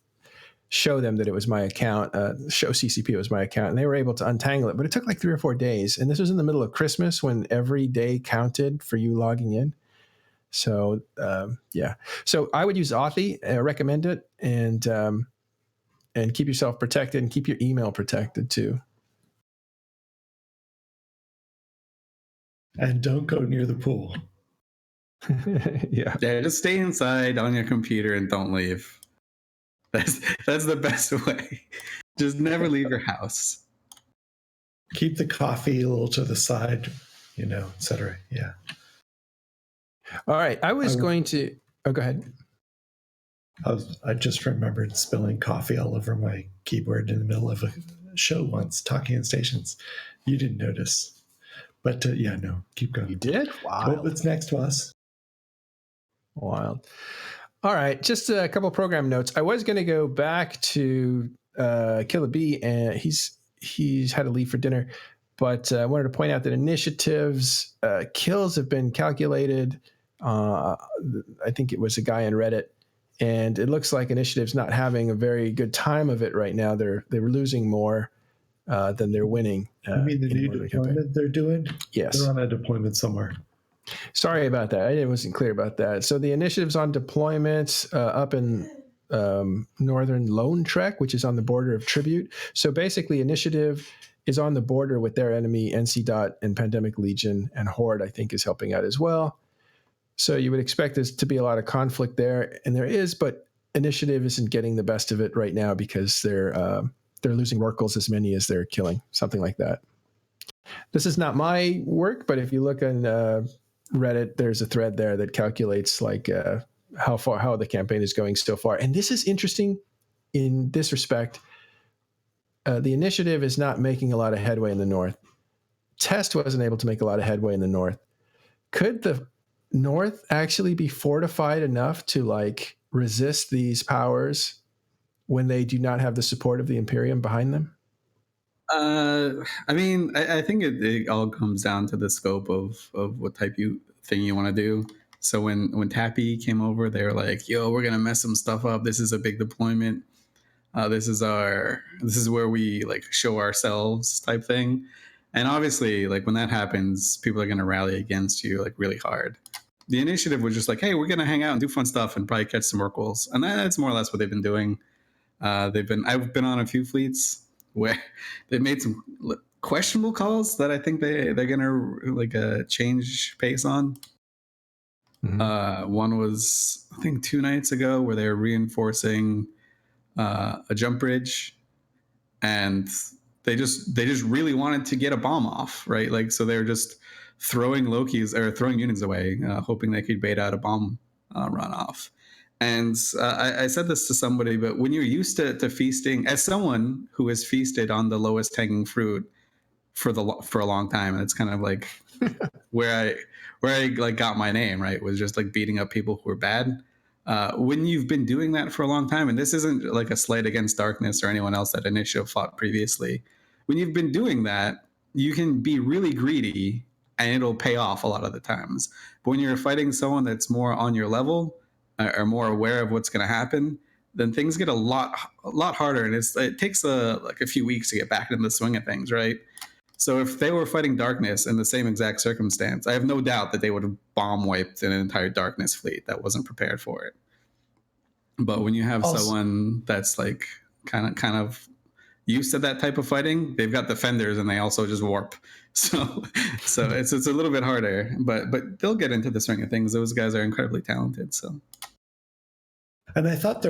show them that it was my account, show CCP it was my account, and they were able to untangle it. But it took like 3 or 4 days, and this was in the middle of Christmas when every day counted for you logging in. So yeah, so I would use Authy. I recommend it, and keep yourself protected and keep your email protected too. And don't go near the pool. Yeah, just stay inside on your computer and don't leave. That's the best way. Just never leave your house. Keep the coffee a little to the side, etc. Yeah. All right. I was going to. Oh, go ahead. I just remembered spilling coffee all over my keyboard in the middle of a show once, talking in stations. You didn't notice. But yeah, no, keep going. You did? Wow. What's next, Wes? Wild. All right, just a couple program notes. I was going to go back to Killer B, and he's had to leave for dinner, but I wanted to point out that initiatives kills have been calculated. I think it was a guy on Reddit, and it looks like initiative's not having a very good time of it right now. They're losing more than they're winning. You mean the new deployment they're doing? Yes. They're on a deployment somewhere. Sorry about that. I wasn't clear about that. So the initiative's on deployments up in northern Lone Trek, which is on the border of Tribute. So basically, initiative is on the border with their enemy, NC Dot and Pandemic Legion, and Horde, I think, is helping out as well. So you would expect there to be a lot of conflict there, and there is, but initiative isn't getting the best of it right now because they're losing Oracles as many as they're killing, something like that. This is not my work, but if you look on Reddit, there's a thread there that calculates like how the campaign is going so far. And this is interesting in this respect. The initiative is not making a lot of headway in the north. Test wasn't able to make a lot of headway in the north. Could the north actually be fortified enough to like resist these powers when they do not have the support of the Imperium behind them? I mean, I think it all comes down to the scope of what type thing you want to do. So when Tappy came over, they were like, "Yo, we're gonna mess some stuff up. This is a big deployment. This is where we like show ourselves," type thing. And obviously, like when that happens, people are gonna rally against you like really hard. The initiative was just like, "Hey, we're gonna hang out and do fun stuff and probably catch some Oracles," and that's more or less what they've been doing. I've been on a few fleets where they made some questionable calls that I think they're gonna like change pace on. Mm-hmm. One was I think 2 nights ago where they were reinforcing a jump bridge, and they just really wanted to get a bomb off, right? Like so they were just throwing Lokis or throwing units away, hoping they could bait out a bomb runoff. And I said this to somebody, but when you're used to feasting, as someone who has feasted on the lowest hanging fruit for a long time, and it's kind of like where I like got my name, right, was just like beating up people who were bad. When you've been doing that for a long time, and this isn't like a slight against Darkness or anyone else that Initiative fought previously, when you've been doing that, you can be really greedy and it'll pay off a lot of the times. But when you're fighting someone that's more on your level, are more aware of what's going to happen, then things get a lot harder, and it takes like a few weeks to get back into the swing of things, right? So if they were fighting Darkness in the same exact circumstance, I have no doubt that they would have bomb wiped an entire Darkness fleet that wasn't prepared for it. But when you have someone that's like kind of used to that type of fighting, they've got defenders and they also just warp. So it's a little bit harder, but they'll get into the swing of things. Those guys are incredibly talented. So. And I thought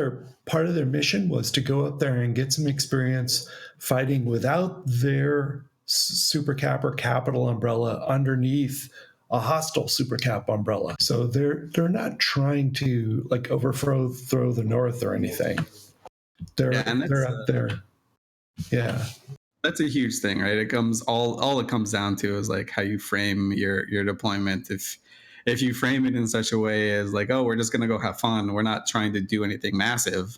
part of their mission was to go up there and get some experience fighting without their super cap or capital umbrella underneath a hostile super cap umbrella. So they're not trying to like overthrow the north or anything. They're up there. Yeah. That's a huge thing, right? It comes all it comes down to is like how you frame your deployment. If you frame it in such a way as like, oh, we're just going to go have fun, we're not trying to do anything massive,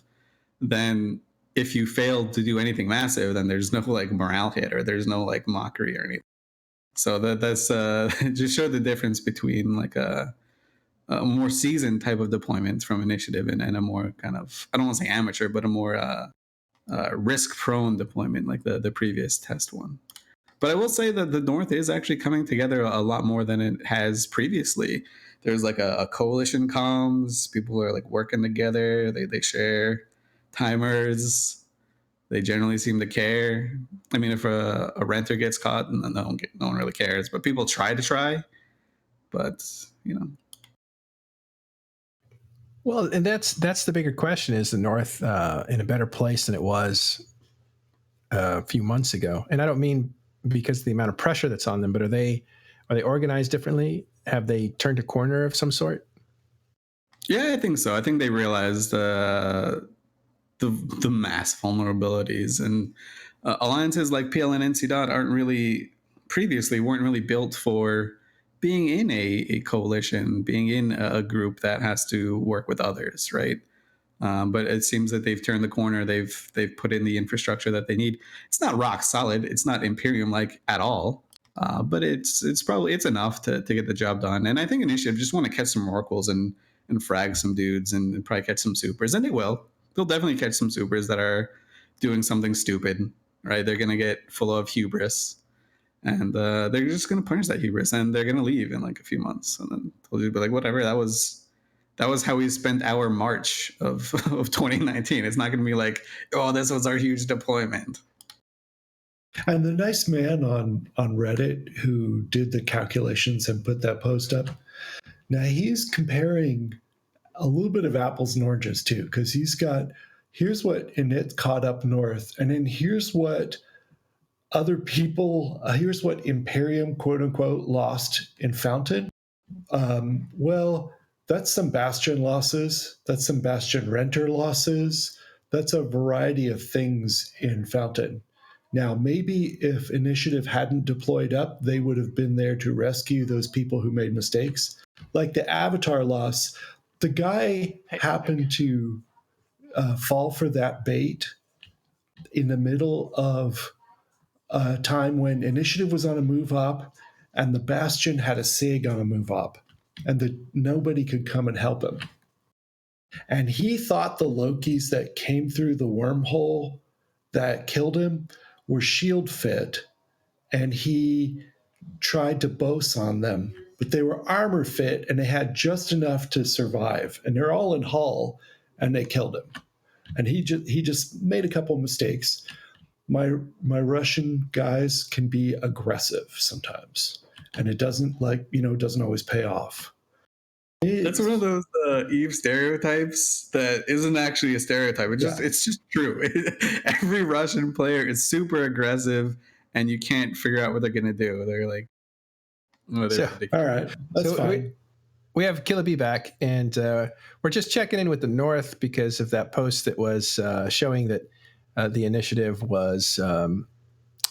then if you fail to do anything massive, then there's no like morale hit or there's no like mockery or anything. So that's just showed the difference between like a more seasoned type of deployment from Initiative and a more kind of, I don't want to say amateur, but a more risk-prone deployment like the previous test one. But I will say that the North is actually coming together a lot more than it has previously. There's like a coalition comms. People are like working together. They share timers. They generally seem to care. I mean, if a renter gets caught, no one really cares. But people try. But, you know. Well, and that's the bigger question: is the North in a better place than it was a few months ago? And I don't mean because of the amount of pressure that's on them, but are they organized differently? Have they turned a corner of some sort? Yeah, I think so. I think they realized the mass vulnerabilities, and alliances like PL and NC Dot weren't really built for being in a coalition, being in a group that has to work with others, right? But it seems that they've turned the corner. They've put in the infrastructure that they need. It's not rock solid. It's not Imperium like at all. But it's enough to get the job done. And I think Initiative just want to catch some oracles and frag some dudes and probably catch some supers. And they will. They'll definitely catch some supers that are doing something stupid, right? They're going to get full of hubris. And they're just going to punish that hubris, and they're going to leave in like a few months. And then they'll be like, whatever, that was how we spent our March of 2019. It's not going to be like, oh, this was our huge deployment. And the nice man on Reddit who did the calculations and put that post up, now he's comparing a little bit of apples and oranges too, because here's what Init caught up north, and then here's what other people, here's what Imperium, quote unquote, lost in Fountain. Well, that's some Bastion losses. That's some Bastion Renter losses. That's a variety of things in Fountain. Now, maybe if Initiative hadn't deployed up, they would have been there to rescue those people who made mistakes. Like the Avatar loss, the guy happened to fall for that bait in the middle of a time when Initiative was on a move up and the Bastion had a SIG on a move up, and nobody could come and help him. And he thought the Lokis that came through the wormhole that killed him were shield fit, and he tried to boast on them, but they were armor fit and they had just enough to survive, and they're all in hull, and they killed him. And he just made a couple of mistakes. My Russian guys can be aggressive sometimes, and it doesn't always pay off. That's one of those Eve stereotypes that isn't actually a stereotype. It's just true. Every Russian player is super aggressive, and you can't figure out what they're gonna do. They're like, all right, that's fine. We have Killer B back, and we're just checking in with the North because of that post that was showing that the Initiative was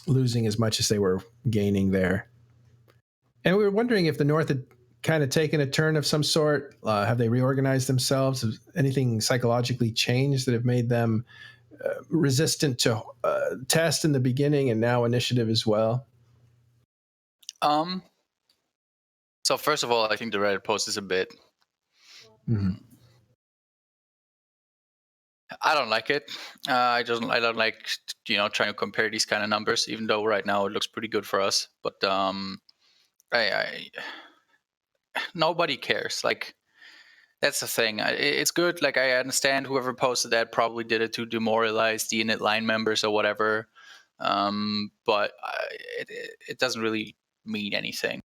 losing as much as they were gaining there. And we were wondering if the North had kind of taken a turn of some sort. Have they reorganized themselves? Has anything psychologically changed that have made them resistant to test in the beginning and now Initiative as well? So first of all, I think the Reddit post is a bit. I don't like it. I don't like trying to compare these kind of numbers, even though right now it looks pretty good for us. But nobody cares. Like, that's the thing. It's good. Like, I understand whoever posted that probably did it to demoralize the init line members or whatever. But it doesn't really mean anything.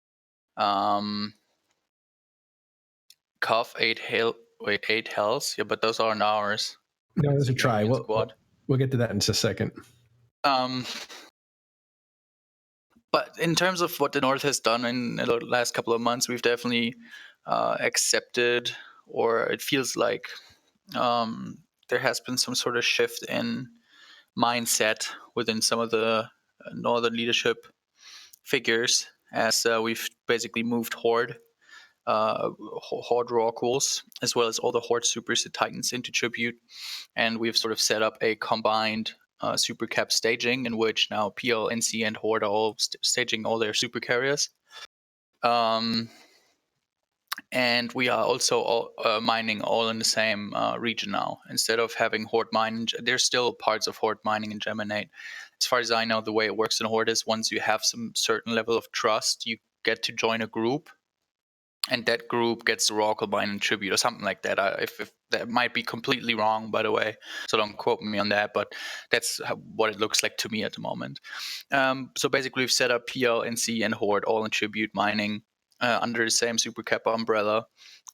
Cuff 8 hells. Yeah, but those aren't ours. No, there's a try. We'll get to that in just a second. But in terms of what the North has done in the last couple of months, we've definitely accepted, or it feels like there has been some sort of shift in mindset within some of the Northern leadership figures as we've basically moved Horde raw cools, as well as all the Horde supers and Titans into Tribute. And we've sort of set up a combined super cap staging in which now PL, NC, and Horde are all staging all their super carriers. And we are also all, mining all in the same region now. Instead of having Horde mine, there's still parts of Horde mining in Geminate. As far as I know, the way it works in Horde is once you have some certain level of trust, you get to join a group, and that group gets the Oracle mine and Tribute or something like that. If that might be completely wrong, by the way, so don't quote me on that, but that's what it looks like to me at the moment. So basically, we've set up PL, NC, and Horde all in Tribute mining under the same super cap umbrella,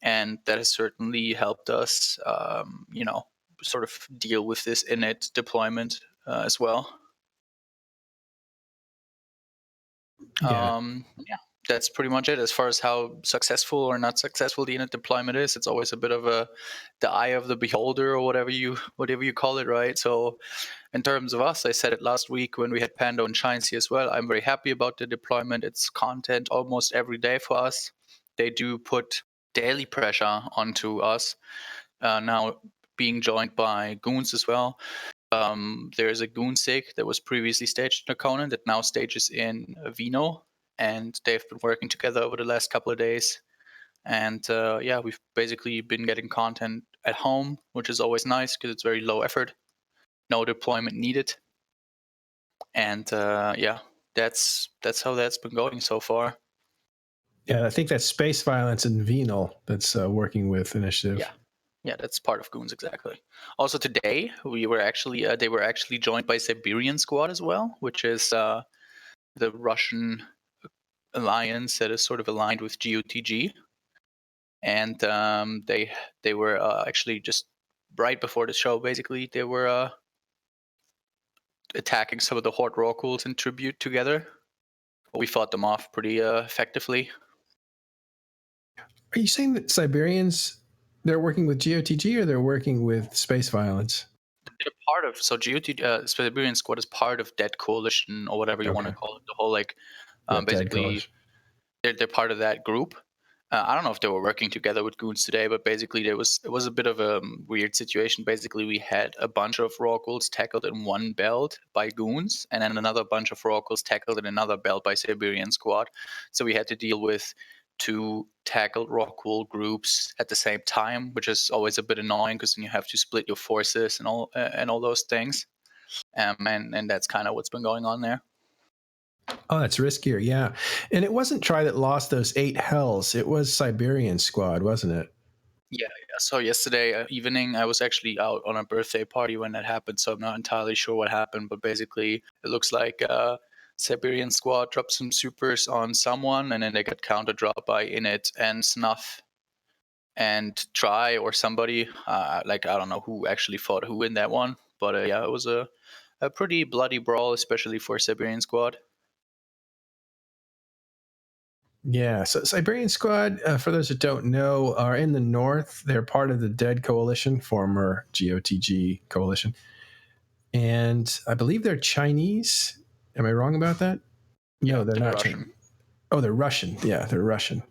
and that has certainly helped us, sort of deal with this init deployment as well. Yeah. That's pretty much it. As far as how successful or not successful the init deployment is, it's always a bit of the eye of the beholder, or whatever you call it, right? So in terms of us, I said it last week when we had Pando and Shines here as well. I'm very happy about the deployment. It's content almost every day for us. They do put daily pressure onto us. Now being joined by goons as well. There's a goon sig that was previously staged in Conan that now stages in Vino, and they've been working together over the last couple of days. And yeah, we've basically been getting content at home, which is always nice because it's very low effort, no deployment needed. And yeah, that's how that's been going so far. Yeah, I think that's Space Violence and Venal that's working with Initiative. Yeah, that's part of Goons, exactly. Also today, they were actually joined by Siberian Squad as well, which is the Russian alliance that is sort of aligned with GOTG. And they were actually just right before the show, basically, they were attacking some of the Horde Rorquals in tribute together. We fought them off pretty effectively. Are you saying that Siberians, they're working with GOTG or they're working with Space Violence? They're part of, so GOTG, Siberian Squad is part of Dead Coalition or whatever you want to call it. The whole basically, they're part of that group. I don't know if they were working together with Goons today, but basically it was a bit of a weird situation. Basically, we had a bunch of Rorquals tackled in one belt by Goons, and then another bunch of Rorquals tackled in another belt by Siberian Squad. So we had to deal with 2 tackled Rorqual groups at the same time, which is always a bit annoying because then you have to split your forces and all those things. And that's kind of what's been going on there. Oh, that's riskier, yeah. And it wasn't Try that lost those 8 hells. It was Siberian Squad, wasn't it? Yeah. So yesterday evening, I was actually out on a birthday party when that happened, so I'm not entirely sure what happened. But basically, it looks like Siberian Squad dropped some supers on someone, and then they got counter-dropped by Init and Snuff and Try or somebody. I don't know who actually fought who in that one. But yeah, it was a pretty bloody brawl, especially for Siberian Squad. Yeah, so Siberian Squad, for those that don't know, are in the north. They're part of the Dead Coalition, former GOTG coalition. And I believe they're Chinese. Am I wrong about that? No, they're not Chinese. Oh, they're Russian. Yeah, they're Russian.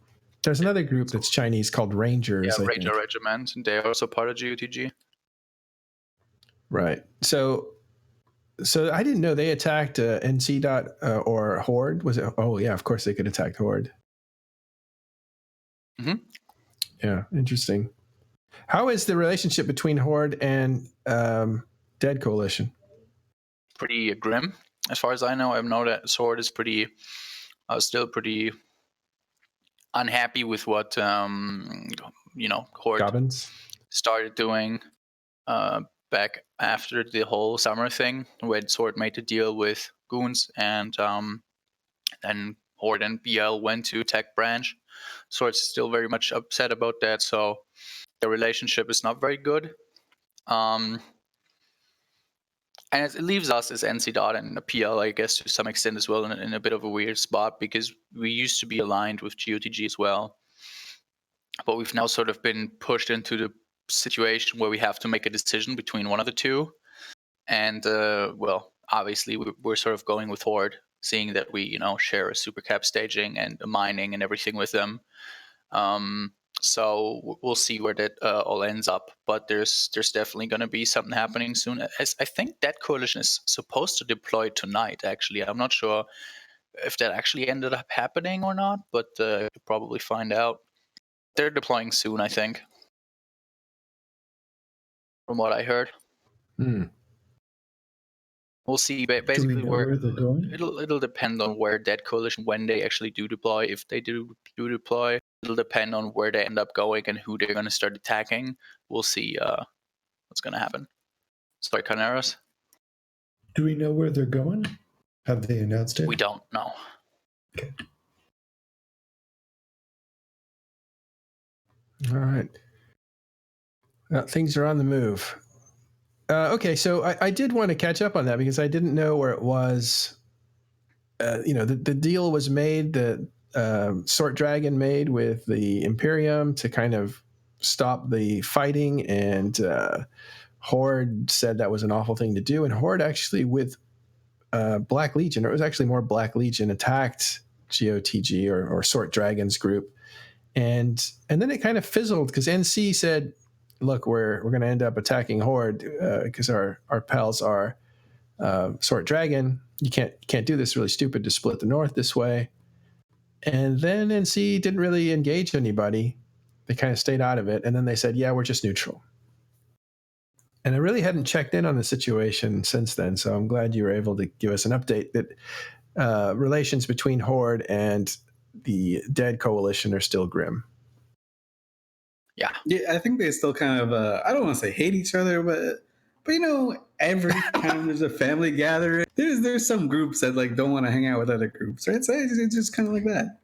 There's another group that's Chinese called Rangers. Yeah, Ranger Regiment. They're also part of GOTG. Right. So I didn't know they attacked NC dot or Horde. Was it? Oh, yeah, of course they could attack Horde. Mm-hmm. Yeah, interesting. How is the relationship between Horde and Dead Coalition? Pretty grim, as far as I know. I know that Sword is still pretty unhappy with what Horde Gobbins started doing back after the whole summer thing, when Sword made the deal with Goons, and then Horde and BL went to Tech Branch. Sword's still very much upset about that, so the relationship is not very good. And it leaves us as NC Dot and the PL, I guess, to some extent as well, in a bit of a weird spot, because we used to be aligned with GOTG as well. But we've now sort of been pushed into the situation where we have to make a decision between one of the two. And, well, obviously, we're sort of going with Horde, seeing that we, share a super cap staging and mining and everything with them. So we'll see where that all ends up. But there's definitely going to be something happening soon. I think that coalition is supposed to deploy tonight, actually. I'm not sure if that actually ended up happening or not, but you'll probably find out. They're deploying soon, I think, from what I heard. We'll see. Basically, where they're going? It'll depend on where Dead Coalition, when they actually do deploy. If they do deploy, it'll depend on where they end up going and who they're going to start attacking. We'll see what's going to happen. Sorry, Carneros? Do we know where they're going? Have they announced it? We don't know. Okay. All right. Things are on the move. Okay, so I did want to catch up on that because I didn't know where it was. The deal was made that Sort Dragon made with the Imperium to kind of stop the fighting, and Horde said that was an awful thing to do, and Horde actually with Black Legion, or it was actually more Black Legion, attacked GOTG or Sort Dragons group, and then it kind of fizzled because NC said, "Look, we're going to end up attacking Horde because our pals are Sort Dragon. You can't do this. Really stupid to split the North this way." And then NC didn't really engage anybody. They kind of stayed out of it, and then they said, "Yeah, we're just neutral." And I really hadn't checked in on the situation since then, so I'm glad you were able to give us an update that relations between Horde and the Dead Coalition are still grim. Yeah, I think they still kind of, I don't want to say hate each other, but every time there's a family gathering, there's some groups that like don't want to hang out with other groups, right? So it's just kind of like that.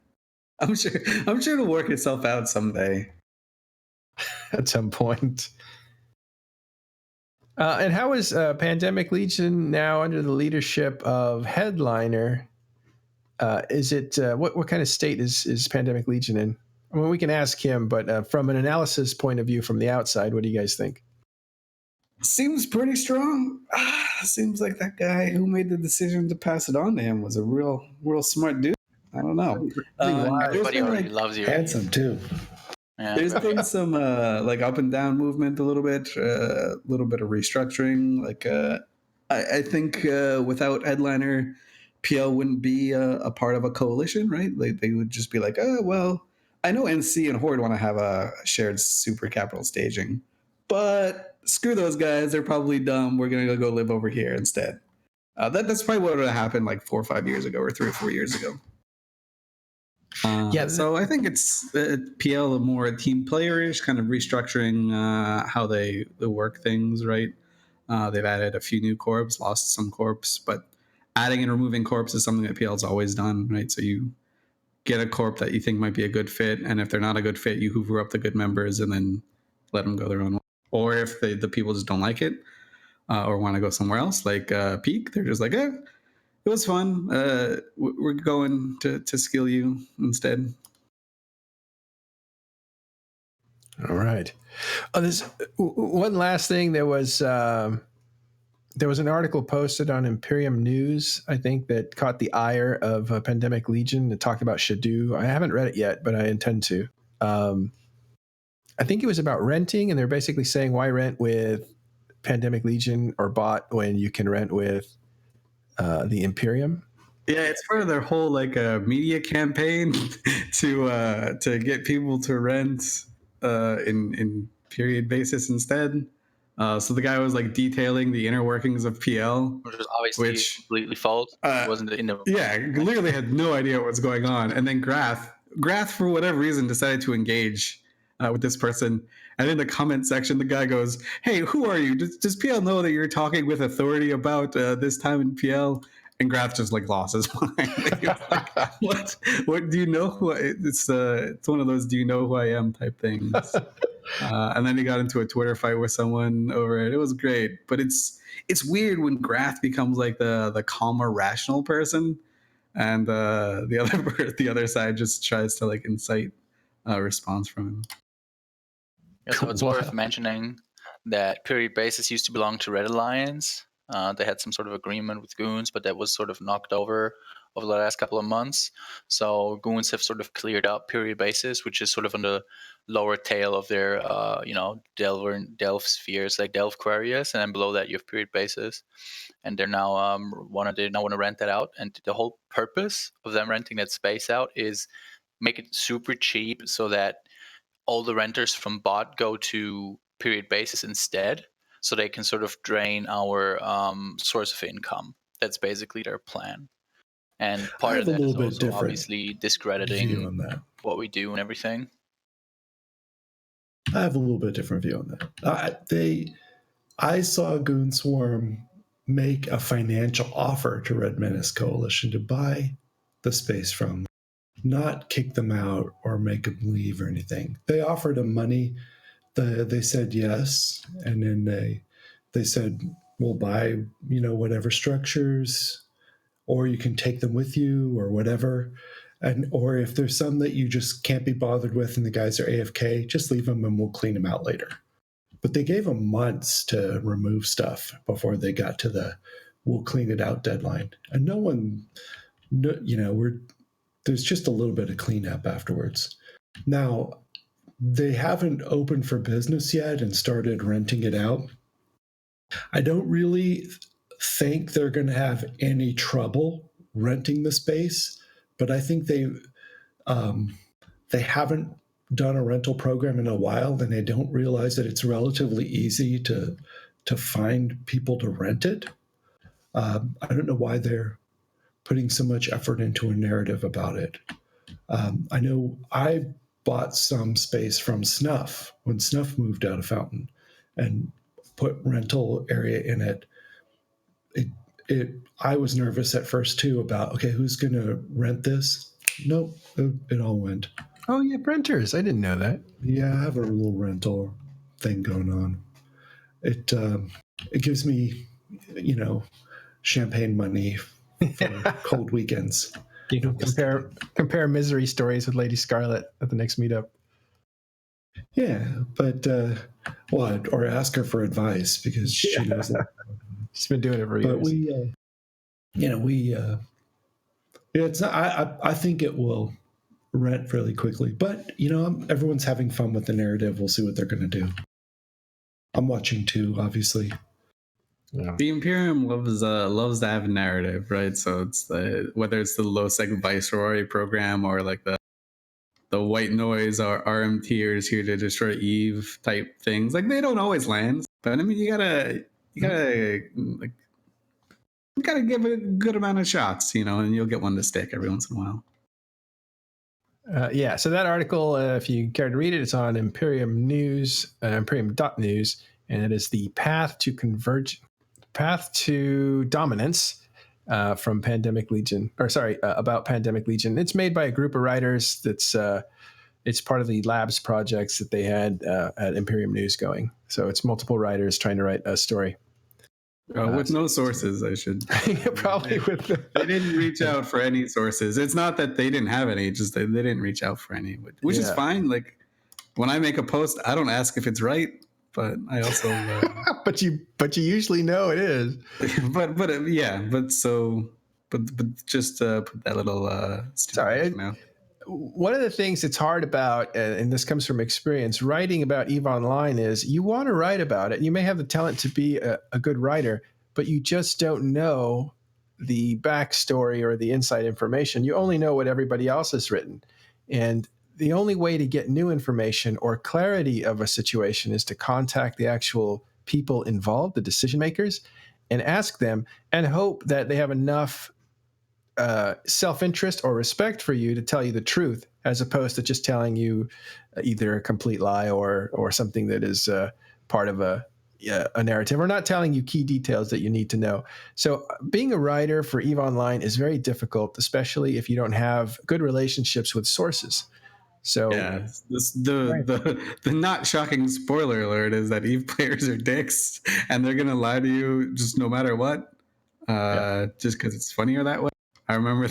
I'm sure it'll work itself out someday. At some point. And how is Pandemic Legion now under the leadership of Headliner? Is it what kind of state is Pandemic Legion in? I mean, we can ask him, but from an analysis point of view from the outside, what do you guys think? Seems pretty strong. Seems like that guy who made the decision to pass it on to him was a real smart dude. I don't know. everybody already loves you. Handsome too. Yeah. There's been some like up and down movement a little bit of restructuring. Like I think without Headliner, PL wouldn't be a part of a coalition, right? Like they would just be like, oh well, I know NC and Horde want to have a shared super capital staging, but screw those guys. They're probably dumb. We're gonna go live over here instead. That's probably what would have happened like 4 or 5 years ago, or 3 or 4 years ago. So I think it's PL more a team playerish, kind of restructuring how they work things, right? They've added a few new corps, lost some corps, but adding and removing corps is something that PL's always done, right? So you get a corp that you think might be a good fit, and if they're not a good fit, you hoover up the good members and then let them go their own way. Or if the people just don't like it or want to go somewhere else, like Peak, they're just like, it was fun. We're going to skill you instead. All right. There's one last thing. There was an article posted on Imperium News, I think, that caught the ire of Pandemic Legion. It talked about Shadow. I haven't read it yet, but I intend to. I think it was about renting, and they're basically saying, why rent with Pandemic Legion or bot when you can rent with the Imperium? Yeah, it's part of their whole like media campaign to get people to rent in period basis instead. So the guy was like detailing the inner workings of PL, Which was obviously completely false. It wasn't in the clearly had no idea what was going on. And then Grath for whatever reason decided to engage with this person. And in the comment section, the guy goes, "Hey, who are you? Does PL know that you're talking with authority about this time in PL?" And Grath just like lost his mind. Like, what do you know who it's one of those do you know who I am type things. And then he got into a Twitter fight with someone over it. It was great, but it's weird when Grath becomes like the calmer, rational person, and the other side just tries to like incite a response from him. Yeah, so it's worth mentioning that period bases used to belong to Red Alliance. They had some sort of agreement with Goons, but that was sort of knocked over the last couple of months. So Goons have sort of cleared up period bases, which is sort of on the lower tail of their, Delve spheres, like Delve Quarius, and then below that you have period bases. And they're now want to rent that out. And the whole purpose of them renting that space out is make it super cheap so that all the renters from bot go to period basis instead, so they can sort of drain our source of income. That's basically their plan. And part of that is also obviously discrediting what we do and everything. I have a little bit different view on that. I saw Goon Swarm make a financial offer to Red Menace Coalition to buy the space from them, not kick them out or make them leave or anything. They offered them money. They said yes, and then they said, we'll buy, whatever structures, or you can take them with you or whatever. Or if there's some that you just can't be bothered with and the guys are AFK, just leave them and we'll clean them out later. but they gave them months to remove stuff before they got to the "we'll clean it out" deadline. And no one, there's just a little bit of cleanup afterwards. Now, they haven't opened for business yet and started renting it out. I don't really think they're going to have any trouble renting the space, but I think they haven't done a rental program in a while, and they don't realize that it's relatively easy to find people to rent it. I don't know why they're putting so much effort into a narrative about it. I know I bought some space from Snuff when Snuff moved out of Fountain and put rental area in it. I was nervous at first too about, okay, who's going to rent this? Nope, it all went. Oh, you have renters. I didn't know that. Yeah, I have a little rental thing going on. It gives me, champagne money for cold weekends. You can compare misery stories with Lady Scarlet at the next meetup. Yeah, but or ask her for advice because she knows that. She's been doing it for years. But it's not. I think it will rent fairly quickly. But everyone's having fun with the narrative. We'll see what they're going to do. I'm watching too, obviously. Yeah. The Imperium loves to have a narrative, right? So it's whether it's the low sec Viceroy program or like the white noise or RMT is here to destroy Eve type things. Like they don't always land, but I mean you gotta give it a good amount of shots, and you'll get one to stick every once in a while. So that article, if you care to read it, it's on Imperium News, Imperium.news, and it is the path to dominance from Pandemic Legion, about Pandemic Legion. It's made by a group of writers. It's part of the labs projects that they had at Imperium News going. So it's multiple writers trying to write a story. With no sources, I should. Probably with. They didn't reach out for any sources. It's not that they didn't have any; just they didn't reach out for any, which is fine. Like when I make a post, I don't ask if it's right, but I also. but you usually know it is. but just put that little. Sorry. One of the things that's hard about, and this comes from experience, writing about EVE Online is you want to write about it. You may have the talent to be a good writer, but you just don't know the backstory or the inside information. You only know what everybody else has written. And the only way to get new information or clarity of a situation is to contact the actual people involved, the decision makers, and ask them and hope that they have enough self-interest or respect for you to tell you the truth, as opposed to just telling you either a complete lie or something that is part of a narrative, or not telling you key details that you need to know. So being a writer for EVE Online is very difficult, especially if you don't have good relationships with sources. So yeah, the not shocking spoiler alert is that EVE players are dicks and they're gonna lie to you just no matter what, just because it's funnier that way. I remember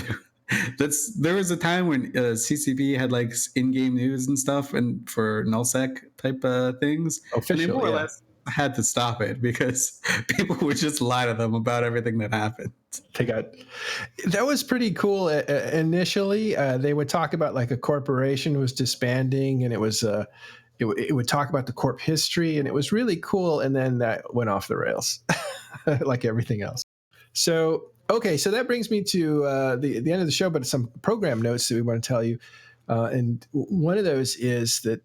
there was a time when CCP had like in-game news and stuff, and for nullsec type things, and they more or less had to stop it because people would just lie to them about everything that happened. That was pretty cool. Initially, they would talk about like a corporation was disbanding, and it would talk about the corp history, and it was really cool. And then that went off the rails, like everything else. So. Okay, so that brings me to the end of the show, but some program notes that we want to tell you. And one of those is that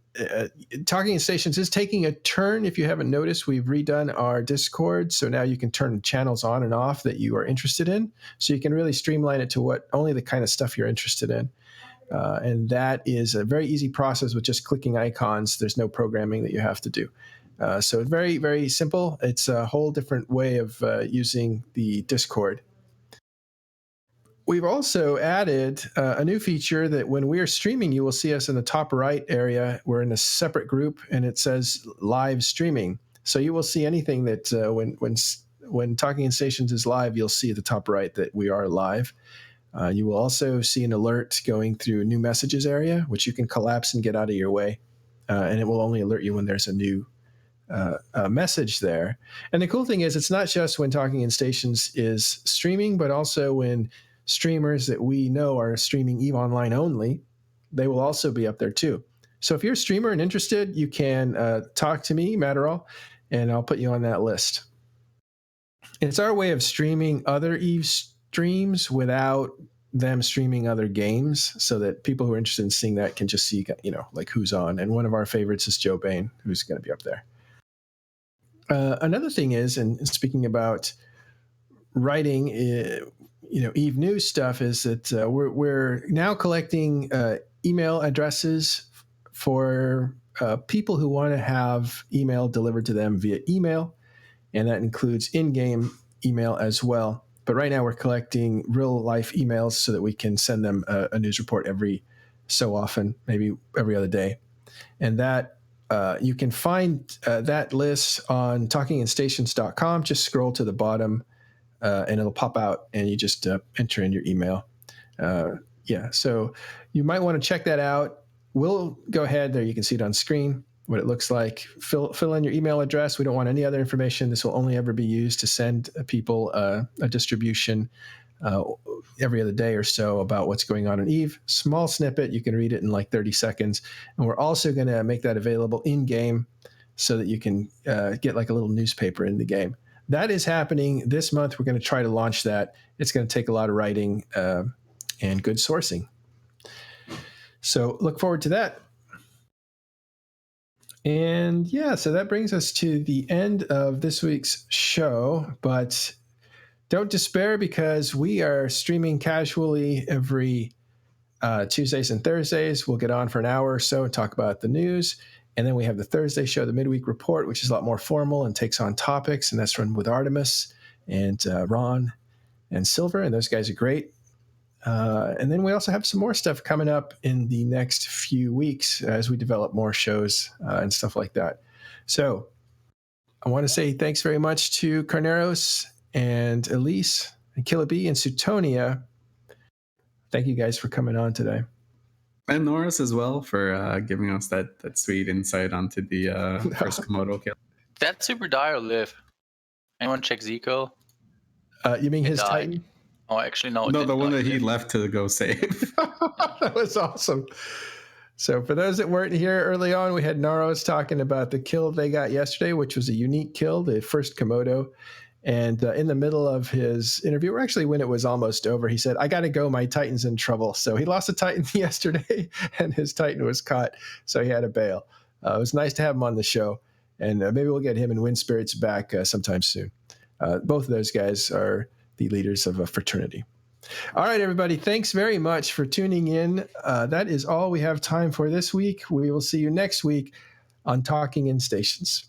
Talking in Stations is taking a turn. If you haven't noticed, we've redone our Discord, so now you can turn channels on and off that you are interested in. So you can really streamline it to only the kind of stuff you're interested in. And that is a very easy process with just clicking icons. There's no programming that you have to do. So very, very simple. It's a whole different way of using the Discord. We've also added a new feature that when we are streaming, you will see us in the top right area. We're in a separate group, and it says live streaming. So you will see anything that when Talking in Stations is live, you'll see at the top right that we are live. You will also see an alert going through new messages area, which you can collapse and get out of your way. And it will only alert you when there's a new a message there. And the cool thing is, it's not just when Talking in Stations is streaming, but also when streamers that we know are streaming EVE Online only, they will also be up there too. So if you're a streamer and interested, you can talk to me, Matterall, and I'll put you on that list. It's our way of streaming other EVE streams without them streaming other games, so that people who are interested in seeing that can just see, like who's on. And one of our favorites is Joe Bain, who's going to be up there. Another thing is, and speaking about writing, EVE News stuff, is that we're now collecting email addresses for people who want to have email delivered to them via email, and that includes in-game email as well. But right now we're collecting real-life emails so that we can send them a news report every so often, maybe every other day. And that you can find that list on talkinginstations.com. Just scroll to the bottom, and it'll pop out, and you just enter in your email. So you might want to check that out. We'll go ahead there. You can see it on screen, what it looks like. Fill in your email address. We don't want any other information. This will only ever be used to send people a distribution every other day or so about what's going on in EVE. Small snippet. You can read it in like 30 seconds. And we're also going to make that available in-game so that you can get like a little newspaper in the game. That is happening this month. We're going to try to launch that. It's going to take a lot of writing and good sourcing. So look forward to that. And so that brings us to the end of this week's show. But don't despair, because we are streaming casually every Tuesdays and Thursdays. We'll get on for an hour or so and talk about the news. And then we have the Thursday show, the Midweek Report, which is a lot more formal and takes on topics. And that's run with Artemis and Ron and Silver. And those guys are great. And then we also have some more stuff coming up in the next few weeks as we develop more shows and stuff like that. So I want to say thanks very much to Carneros and Elise and Killaby and Sutonia. Thank you guys for coming on today. And Noraus as well for giving us that sweet insight onto the first Komodo kill. That super dire live. Anyone check Zico? You mean his died. Titan? Oh, actually, no. No, the one that he left to go save. That was awesome. So for those that weren't here early on, we had Noraus talking about the kill they got yesterday, which was a unique kill, the first Komodo. And in the middle of his interview, or actually when it was almost over, he said, I got to go. My Titan's in trouble. So he lost a Titan yesterday, and his Titan was caught. So he had to bail. It was nice to have him on the show. And maybe we'll get him and Wind Spirits back sometime soon. Both of those guys are the leaders of a fraternity. All right, everybody. Thanks very much for tuning in. That is all we have time for this week. We will see you next week on Talking in Stations.